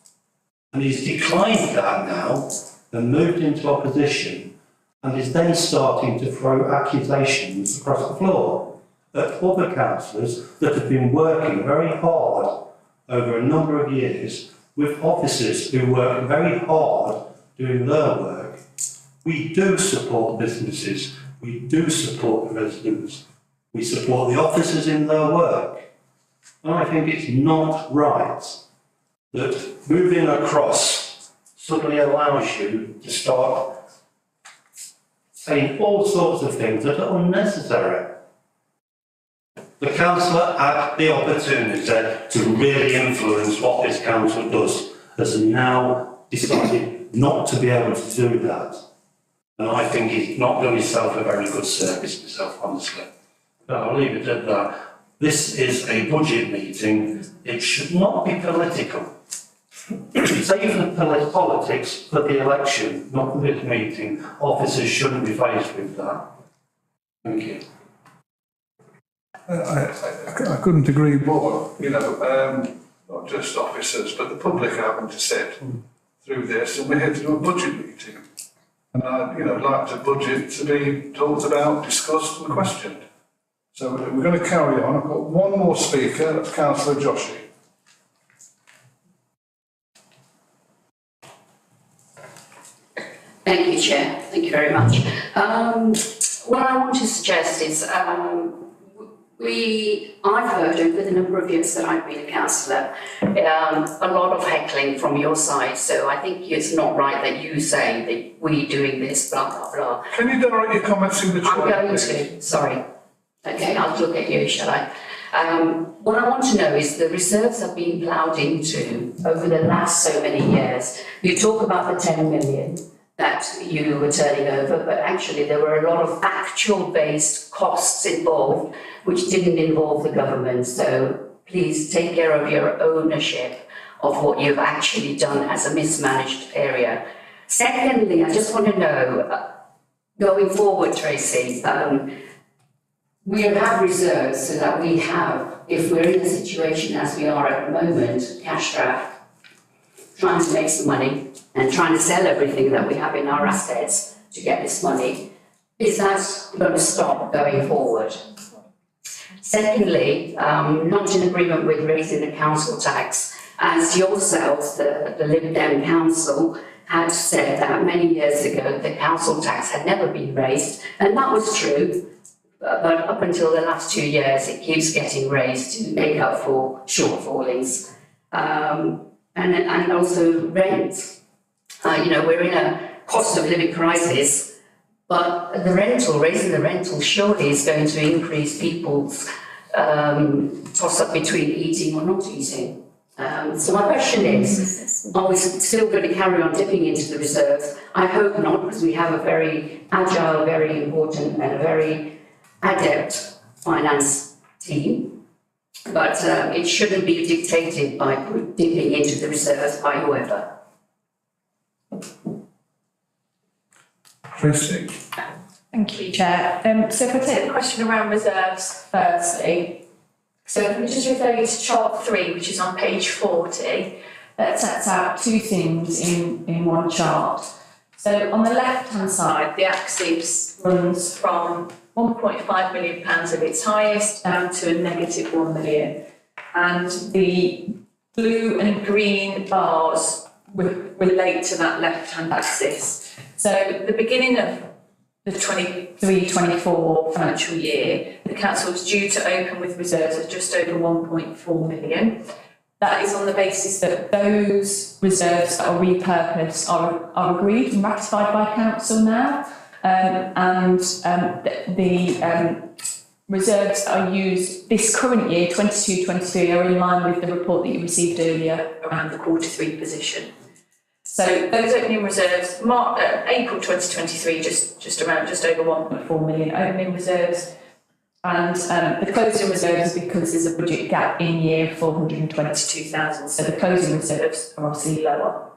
And he's declined that now and moved into opposition and is then starting to throw accusations across the floor at other councillors that have been working very hard over a number of years with officers who work very hard doing their work. We do support businesses, we do support the residents, we support the officers in their work. And I think it's not right that moving across suddenly allows you to start saying all sorts of things that are unnecessary. The councillor had the opportunity to really influence what this council does, has now decided not to be able to do that. And I think he's not done himself a very good service himself, honestly. But I'll leave it at that. This is a budget meeting. It should not be political. Save the politics for the election, not for this meeting. Officers shouldn't be faced with that. Thank you. I couldn't agree more, not just officers, but the public having to sit through this, and we're here to do a budget meeting. And I'd like the budget to be talked about, discussed and questioned. So we're going to carry on. I've got one more speaker, that's Councillor Joshi. Thank you, Chair. Thank you very much. What I want to suggest is I've heard over the number of years that I've been a councillor a lot of heckling from your side, so I think it's not right that you say that we doing this, blah, blah, blah. Can you direct your comments in the chat? I'm going to, sorry. Okay, I'll look at you, shall I? What I want to know is the reserves have been ploughed into over the last so many years. You talk about the 10 million that you were turning over, but actually there were a lot of actual-based costs involved which didn't involve the government. So please take care of your ownership of what you've actually done as a mismanaged area. Secondly, I just want to know, going forward, Tracy, we have reserves so that we have, if we're in a situation as we are at the moment, cash trap, trying to make some money and trying to sell everything that we have in our assets to get this money, is that going to stop going forward? Secondly, not in agreement with raising the council tax, as yourselves, the Lib Dem Council, had said that many years ago the council tax had never been raised, and that was true, but up until the last 2 years it keeps getting raised to make up for shortfallings. And also rent. We're in a cost of living crisis, but raising the rental surely is going to increase people's toss up between eating or not eating. So my question is, are we still going to carry on dipping into the reserves? I hope not, because we have a very agile, very important and a very adept finance team. But it shouldn't be dictated by dipping into the reserves by whoever. Tracy. Thank you, Chair. So if I take the question around reserves firstly, so if we just refer you to chart 3, which is on page 40, that sets out two things in one chart. So on the left-hand side, the axis runs from £1.5 million at its highest down to a negative 1 million. And the blue and green bars relate to that left-hand axis. So at the beginning of the 23-24 financial year, the council was due to open with reserves of just over 1.4 million. That is on the basis that those reserves that are repurposed are agreed and ratified by council now. The reserves that are used this current year, 22-23, are in line with the report that you received earlier around the Q3 position. So those opening reserves, April 2023, just over 1.4 million opening reserves, and the closing reserves, because there's a budget gap in year, 422,000. So the closing reserves are obviously lower.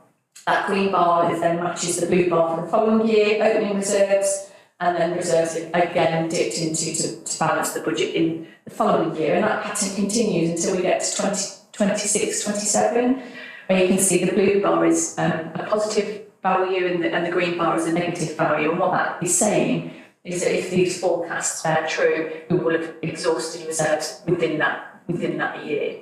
That green bar is then matches the blue bar for the following year, opening reserves, and then reserves again dipped into to balance the budget in the following year. And that pattern continues until we get to 2026, 27, where you can see the blue bar is a positive value and the green bar is a negative value. And what that is saying is that if these forecasts are true, we will have exhausted reserves within that year.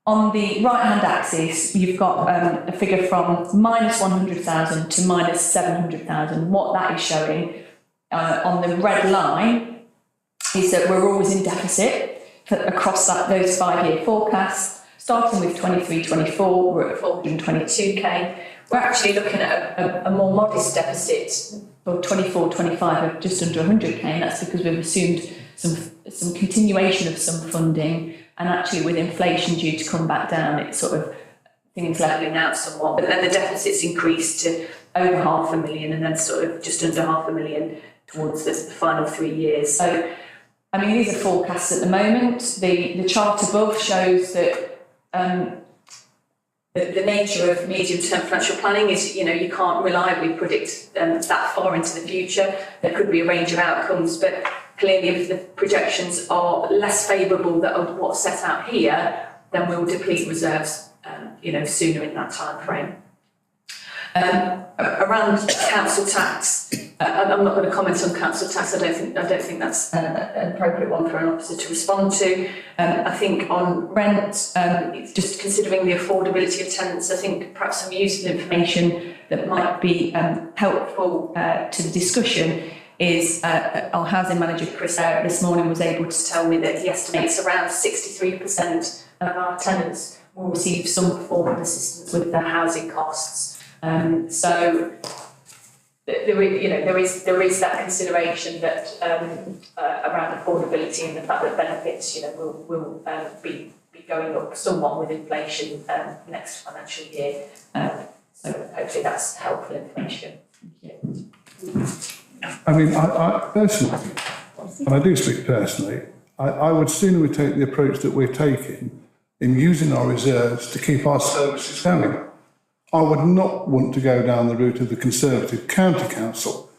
On the right-hand axis, you've got a figure from minus 100,000 to minus 700,000. What that is showing on the red line is that we're always in deficit across those 5-year forecasts. Starting with 23-24, we're at 422k. We're actually looking at a more modest deficit for 24-25 of just under 100k, and that's because we've assumed some continuation of some funding. And actually, with inflation due to come back down, it's sort of things levelling out somewhat. But then the deficit's increased to over 500,000, and then sort of just under 500,000 towards the final 3 years. So, I mean, these are forecasts at the moment. The chart above shows that the nature of medium-term financial planning is, you can't reliably predict that far into the future. There could be a range of outcomes, but clearly, if the projections are less favourable than what's set out here, then we'll deplete reserves, sooner in that time frame. Around council tax, I'm not going to comment on council tax. I don't think that's an appropriate one for an officer to respond to. I think on rent, just considering the affordability of tenants, I think perhaps some useful information that might be helpful to the discussion is our housing manager, Chris Eyre, this morning was able to tell me that he estimates around 63% of our tenants will receive some form of assistance with their housing costs. So there is that consideration that around affordability and the fact that benefits, will be going up somewhat with inflation next financial year. So hopefully that's helpful information. I mean, I personally, and I do speak personally, I would sooner we take the approach that we're taking in using our reserves to keep our services going. I would not want to go down the route of the Conservative County Council,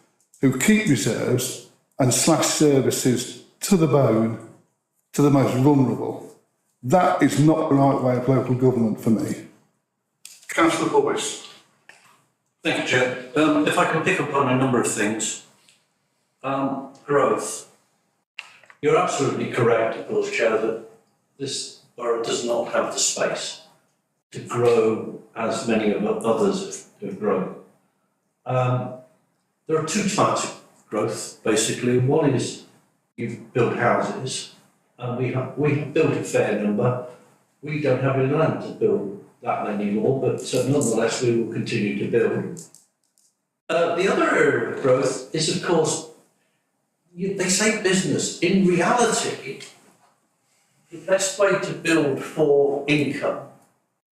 who keep reserves and slash services to the bone to the most vulnerable. That is not the right way of local government for me. Councillor Boyce. Thank you, Chair. If I can pick up on a number of things. Growth. You're absolutely correct, of course, Chair, that this borough does not have the space to grow as many of others have grown. There are two types of growth, basically. One is you build houses, and we have built a fair number. We don't have any land to build that many more, but nonetheless we will continue to build. The other area of growth is, of course, they say business. In reality, the best way to build for income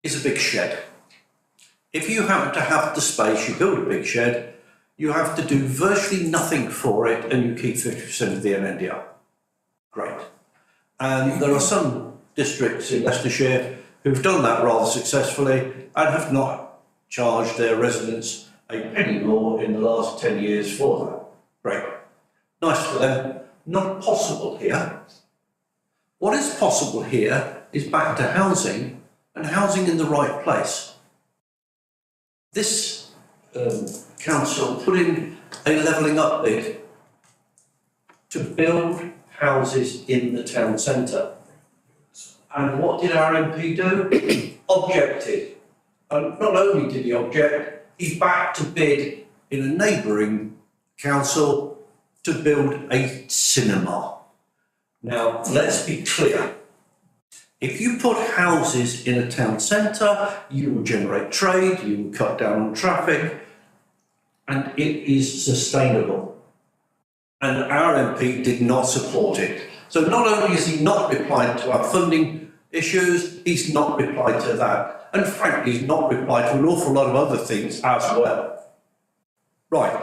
is a big shed. If you happen to have the space, you build a big shed, you have to do virtually nothing for it, and you keep 50% of the NNDR. Great. And there are some districts in Leicestershire who've done that rather successfully and have not charged their residents a penny more in the last 10 years for that. Great. Nice for them. Not possible here. What is possible here is back to housing, and housing in the right place. This council put in a levelling up bid to build houses in the town centre. And what did our MP do? Objected. And not only did he object, he backed a bid in a neighbouring council to build a cinema. Now, let's be clear. If you put houses in a town centre, you will generate trade, you will cut down on traffic, and it is sustainable. and our MP did not support it. So not only has he not replied to our funding issues, he's not replied to that. And frankly, he's not replied to an awful lot of other things as well. Right.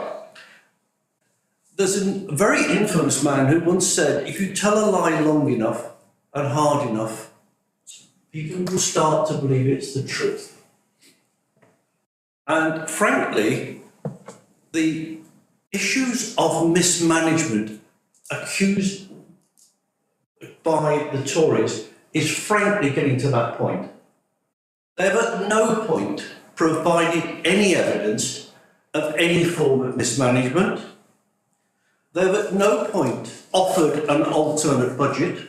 There's a very infamous man who once said, if you tell a lie long enough and hard enough, people will start to believe it's the truth. And frankly, the issues of mismanagement accused by the Tories is frankly getting to that point. They have at no point provided any evidence of any form of mismanagement. They have at no point offered an alternate budget.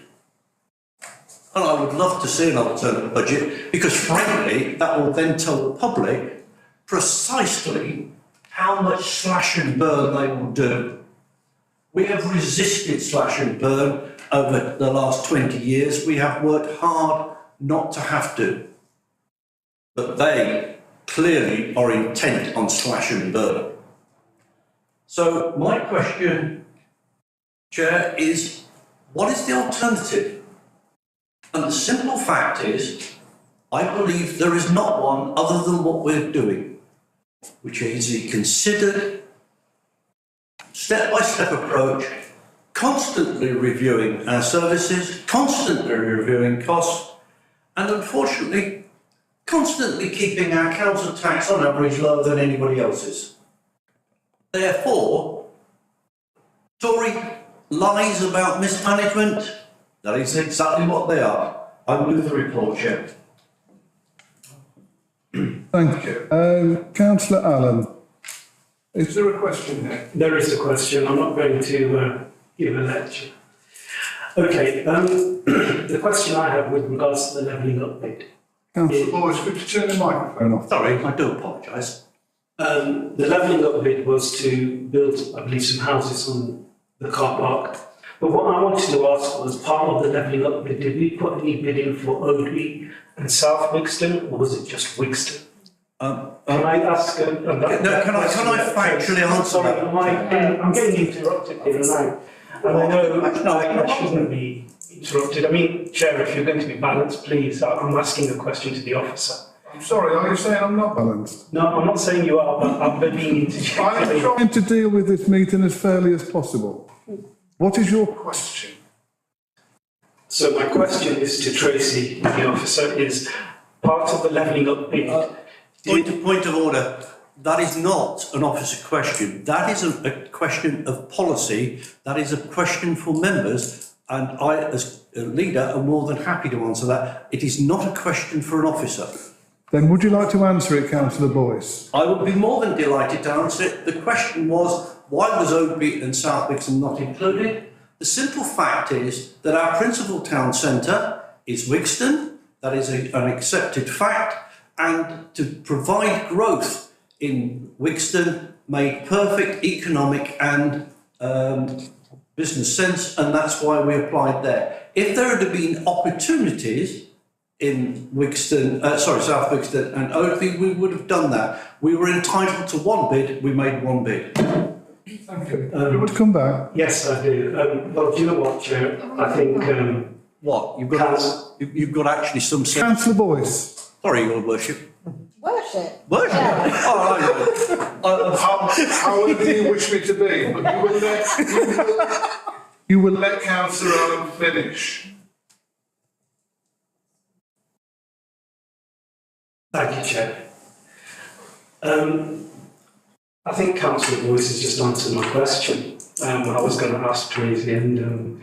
And I would love to see an alternate budget because frankly, that will then tell the public precisely how much slash and burn they will do. We have resisted slash and burn over the last 20 years. We have worked hard not to have to. But they clearly are intent on slash and burn. So my question, Chair, is what is the alternative? And the simple fact is, I believe there is not one other than what we're doing, which is a considered, step-by-step approach, constantly reviewing our services, constantly reviewing costs, and unfortunately, constantly keeping our council tax on average lower than anybody else's. Therefore, Tory lies about mismanagement, that is exactly what they are. I move the report, Chair. Thank you. Councillor Allen, is there a question here? There is a question. I'm not going to give a lecture. Okay, the question I have with regards to the levelling up bid. Councillor Boyce, could you turn the microphone off? Sorry, I do apologise. The levelling up bid was to build, I believe, some houses on the car park. But what I wanted to ask was, part of the levelling up bid, did we put any bidding for Oadby and South Wixton, or was it just Wixton? Can I ask? Can I factually answer that? I'm getting interrupted here, and I know I shouldn't be interrupted. I mean, Chair, if you're going to be balanced, please. I'm asking a question to the officer. I'm sorry, are you saying I'm not balanced? No, I'm not saying you are, but I'm being interjected. I'm trying to deal with this meeting as fairly as possible. What is your question? So my question is to Tracy, the officer, is part of the levelling up bid. Point of order. That is not an officer question. That is a question of policy. That is a question for members. And I, as a leader, am more than happy to answer that. It is not a question for an officer. Then would you like to answer it, Councillor Boyce? I would be more than delighted to answer it. The question was, why was Oadby and South Wixton not included? The simple fact is that our principal town centre is Wixton. That is an accepted fact. And to provide growth in Wixton made perfect economic and business sense, and that's why we applied there. If there had been opportunities in Wixton, South Wixton and Oadby, we would have done that. We were entitled to one bid, we made one bid. Thank you. You want to come back? Yes, I do. Well, do you know what, Chair? I think... what? You've got actually some... Councillor Boyce. Sorry, Your Worship. Worship. Worship? Yeah. However you wish me to be, but you will let Councillor Allen finish. Thank you, Chair. I think Councillor Boyce has just answered my question. I was going to ask Tracy, and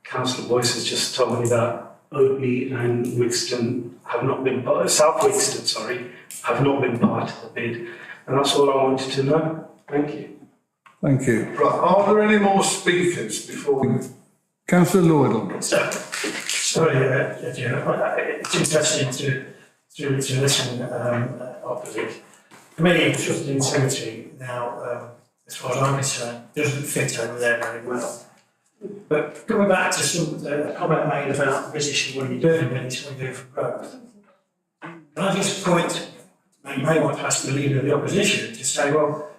Councillor Boyce has just told me that Oadby and Wixton have not been part, South Wixton, sorry, have not been part of the bid. And that's all I wanted to know. Thank you. Thank you. Right, are there any more speakers before we... Councillor Lloyd. Sorry, it's interesting to listen opposite. Committee of Trust and Integrity now, as far as I'm concerned, doesn't fit over there very well. But coming back to some of the comment made about position what are you doing when it's what you do for growth. Can I just point, you may want to ask the leader of the opposition to say, well,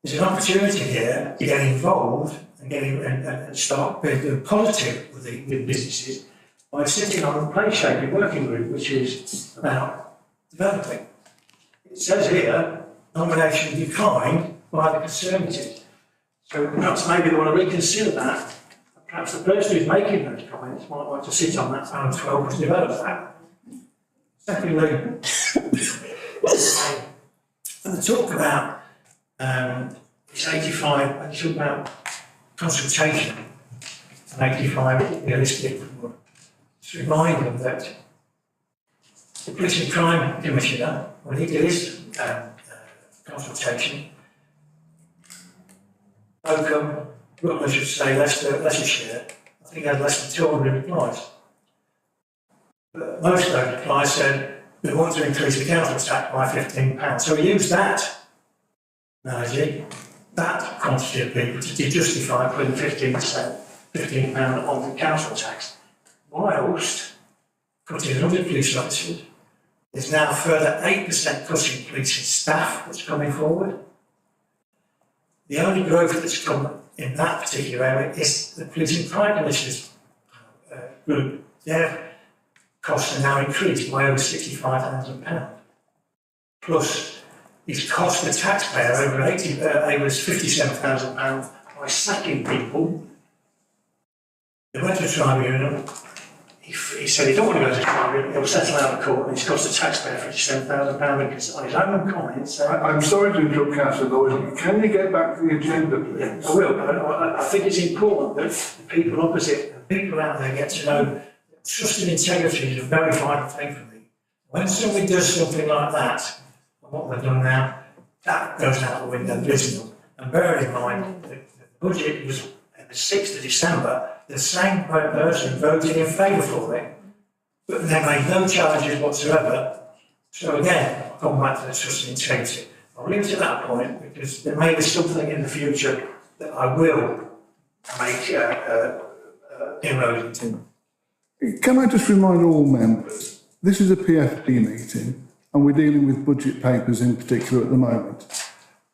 there's an opportunity here to get involved and getting and start being positive with the businesses by sitting on a play shaping working group, which is about developing. It says here, nomination declined by the Conservatives. So perhaps maybe they want to reconsider that. Perhaps the person who's making those comments might want to sit on that panel 12 to develop that. Secondly, and they talk about it's 85, and talk about consultation, and 85 realistic. To remind them that the Police and Crime Commissioner, when he did his consultation, Oakham, I should say, Leicestershire, I think had less than 200 replies. But most of those replies said, we want to increase the council tax by £15. So we used that analogy, that quantity of people to justify putting £15 on the council tax. Whilst cutting 100 police officers, there's now a further 8% cutting police staff that's coming forward. The only growth that's come in that particular area is the Police and Crime Commissioners group. Their costs are now increased by over £65,000. Plus, it's cost the taxpayer over £57,000 by sacking people. They went to a tribunal. He said he don't want to go to tribunal, he'll settle out of court, and it's cost the taxpayer £57,000 because on his own comments. I'm sorry to interrupt, Councillor Lloyd. Can you get back to the agenda, please? I will, but I think it's important that the people opposite, the people out there get to know that trust and integrity is a very vital thing for me. When somebody does something like that, and what they've done now, that goes out the window, isn't it? And bear in mind, the budget was the 6th of December, the same person voted in favour for it, but they made no challenges whatsoever. So again, I'll come back to the trust and integrity. I'll leave it at that point because there may be something in the future that I will make inroads into. Can I just remind all members, this is a PFD meeting and we're dealing with budget papers in particular at the moment.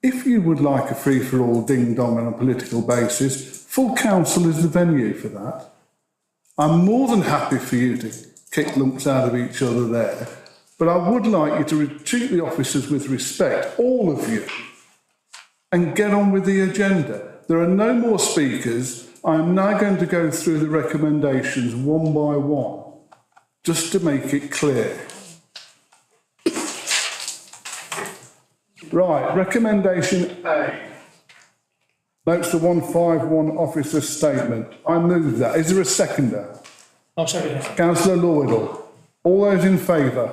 If you would like a free-for-all ding-dong on a political basis, full council is the venue for that. I'm more than happy for you to kick lumps out of each other there, but I would like you to treat the officers with respect, all of you, and get on with the agenda. There are no more speakers. I am now going to go through the recommendations one by one, just to make it clear. Right, recommendation A. Notes the 151 officer statement. I move that. Is there a seconder? I'll second it. Councillor Lloydell. All those in favour?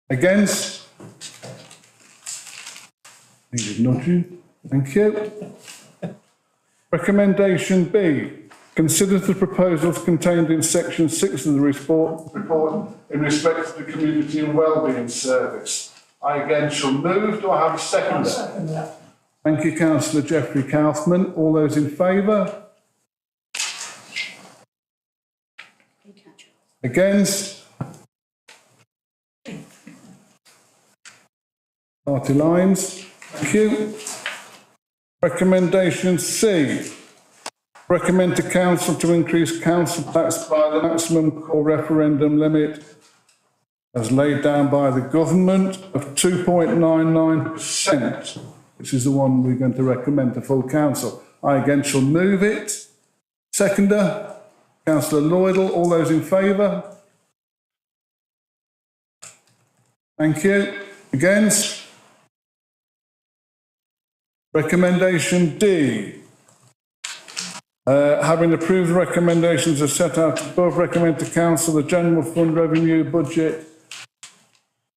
Against? Needed nudging. Thank you. Recommendation B. Consider the proposals contained in section 6 of the report in respect to the community and wellbeing service. I again shall move. Do I have a seconder? Second that. Thank you, Councillor Geoffrey Kaufman. All those in favour? Against? Party lines. Thank you. Recommendation C. Recommend to council to increase council tax by the maximum core referendum limit as laid down by the government of 2.99%, which is the one we're going to recommend to full council. I again shall move it. Seconder, Councillor Lloydell. All those in favour? Thank you. Against? Recommendation D. Having approved the recommendations as set out above, recommend to council the general fund revenue budget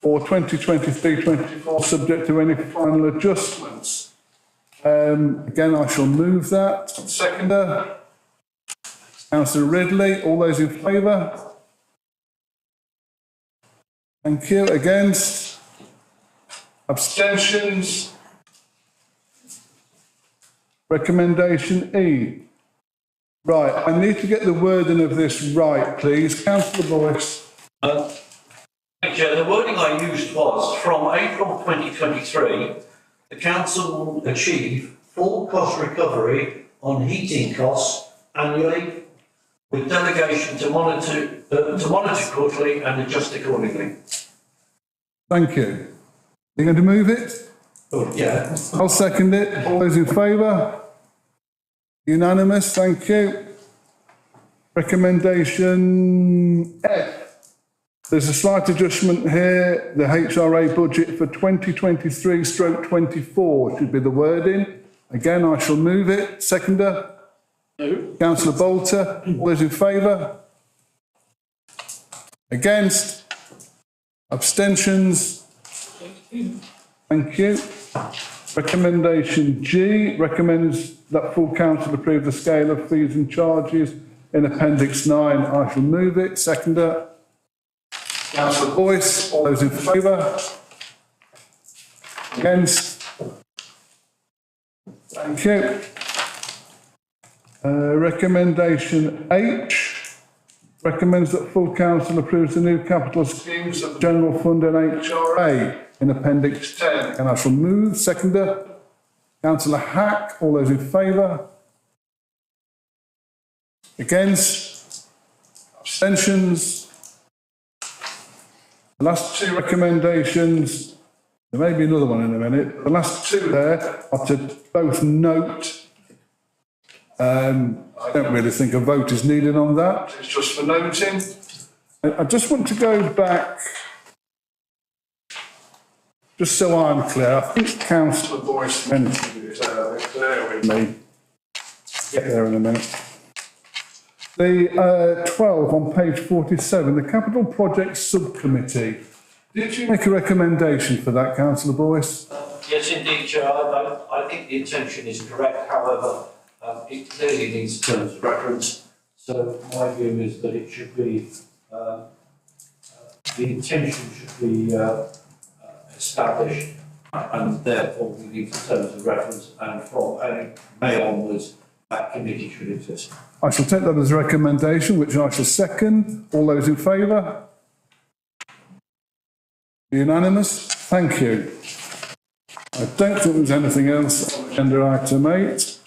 for 2023-24 subject to any final adjustments. Again, I shall move that. Seconder, Councillor Ridley. All those in favour? Thank you. Against? Abstentions? Recommendation E. Right, I need to get the wording of this right, please. Councillor Boyce. The wording I used was from April 2023 the council will achieve full cost recovery on heating costs annually, with delegation to monitor quarterly and adjust accordingly. Thank you. You're going to move it? Oh, yeah. I'll second it. All those in favour? Unanimous, thank you. Recommendation F. There's a slight adjustment here. The HRA budget for 2023/24 should be the wording. Again, I shall move it. Seconder? No. Councillor Bolter. All those in favour? Against? Abstentions? Thank you. Recommendation G recommends that full council approve the scale of fees and charges in Appendix 9. I shall move it. Seconder? Councillor Boyce. All those in favour? Against? Thank you. Recommendation H recommends that full council approves the new capital schemes of the General Fund and HRA in Appendix 10. And I shall move. Seconder? Councillor Hack. All those in favour? Against? Abstentions? The last two recommendations, there may be another one in a minute. The last two there are to both note. I don't really think a vote is needed on that. It's just for noting. I just want to go back, just so I'm clear. I think Councillor Boyce mentioned it. Bear with me. Get there in a minute. The 12 on page 47, the Capital Projects Subcommittee. Did you make a recommendation for that, Councillor Boyce? Yes, indeed, Chair. I think the intention is correct. However, it clearly needs terms of reference. So my view is that it should be, the intention should be established, and therefore we need terms of reference, and from May onwards, that committee should exist. I shall take that as a recommendation, which I shall second. All those in favour? Unanimous? Thank you. I don't think there's anything else on agenda item 8.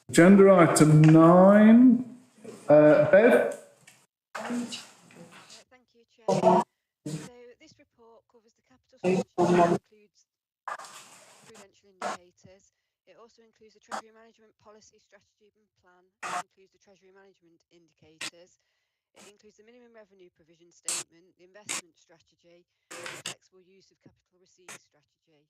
Agenda item 9. Bev? Thank you, Chair. So this report covers the capital structure, includes prudential indicators. It also includes the Treasury Management Policy, Strategy and Plan. It includes the Treasury Management Indicators. It includes the Minimum Revenue Provision Statement, the Investment Strategy, and the Flexible Use of Capital Receipts Strategy,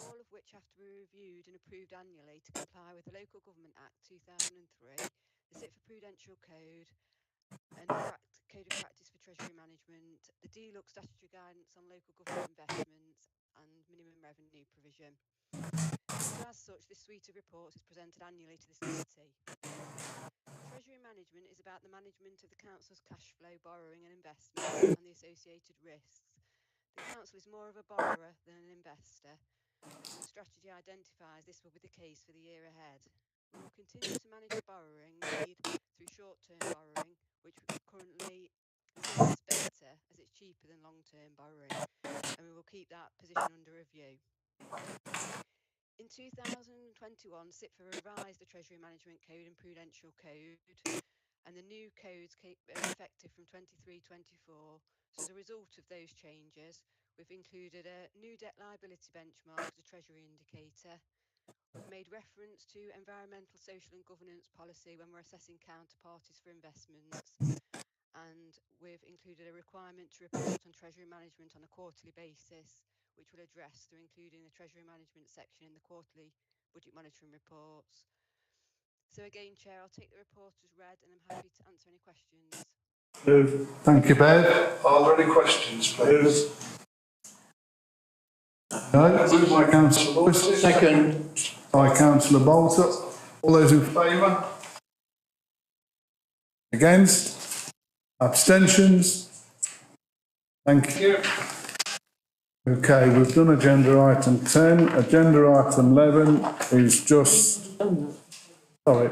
all of which have to be reviewed and approved annually to comply with the Local Government Act 2003, the SIT for Prudential Code, and Code of Practice for Treasury Management, the DLUX Statutory Guidance on Local Government Investments, and Minimum Revenue Provision. So as such, this suite of reports is presented annually to this committee. Treasury management is about the management of the council's cash flow, borrowing and investment, and the associated risks. The council is more of a borrower than an investor. The strategy identifies this will be the case for the year ahead. We will continue to manage the borrowing need through short-term borrowing, which currently is better as it's cheaper than long-term borrowing, and we will keep that position under review. In 2021, SIPFA revised the Treasury Management Code and Prudential Code, and the new codes came effective from 23/24. So as a result of those changes, we've included a new debt liability benchmark as a Treasury indicator. We've made reference to environmental, social and governance policy when we're assessing counterparties for investments, and we've included a requirement to report on Treasury management on a quarterly basis, which will address through including the Treasury Management section in the quarterly budget monitoring reports. So again, Chair, I'll take the report as read and I'm happy to answer any questions. Move. Thank you, Bev. Are there any questions, please? No. Moved by Councillor Boyce. Second. By Councillor Bolter. All those in favour? Against? Abstentions? Thank you. Okay, we've done agenda item 10. Agenda item 11 is just... Sorry.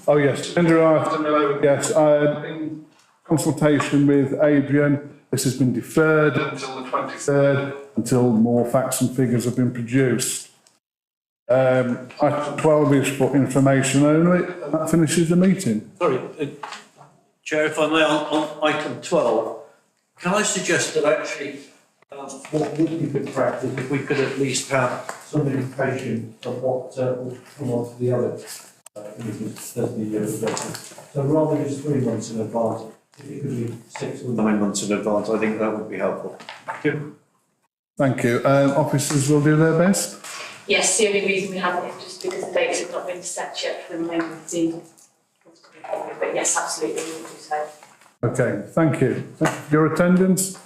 Oh, yes. Agenda item 11, yes. In consultation with Adrian, this has been deferred until the 23rd. until more facts and figures have been produced. Item 12 is for information only, and that finishes the meeting. Sorry, Chair, if I may, on item 12, can I suggest that actually what would be good practice if we could at least have some indication of what will come on to the other meetings as the year progresses. So rather than just 3 months in advance, if it could be 6 or 9 months in advance, I think that would be helpful. Thank you. Thank you. Officers will do their best. Yes, the only reason we haven't is just because the dates have not been set yet for the moment. But yes, absolutely, we will do so. Okay, thank you. Thank you for your attendance.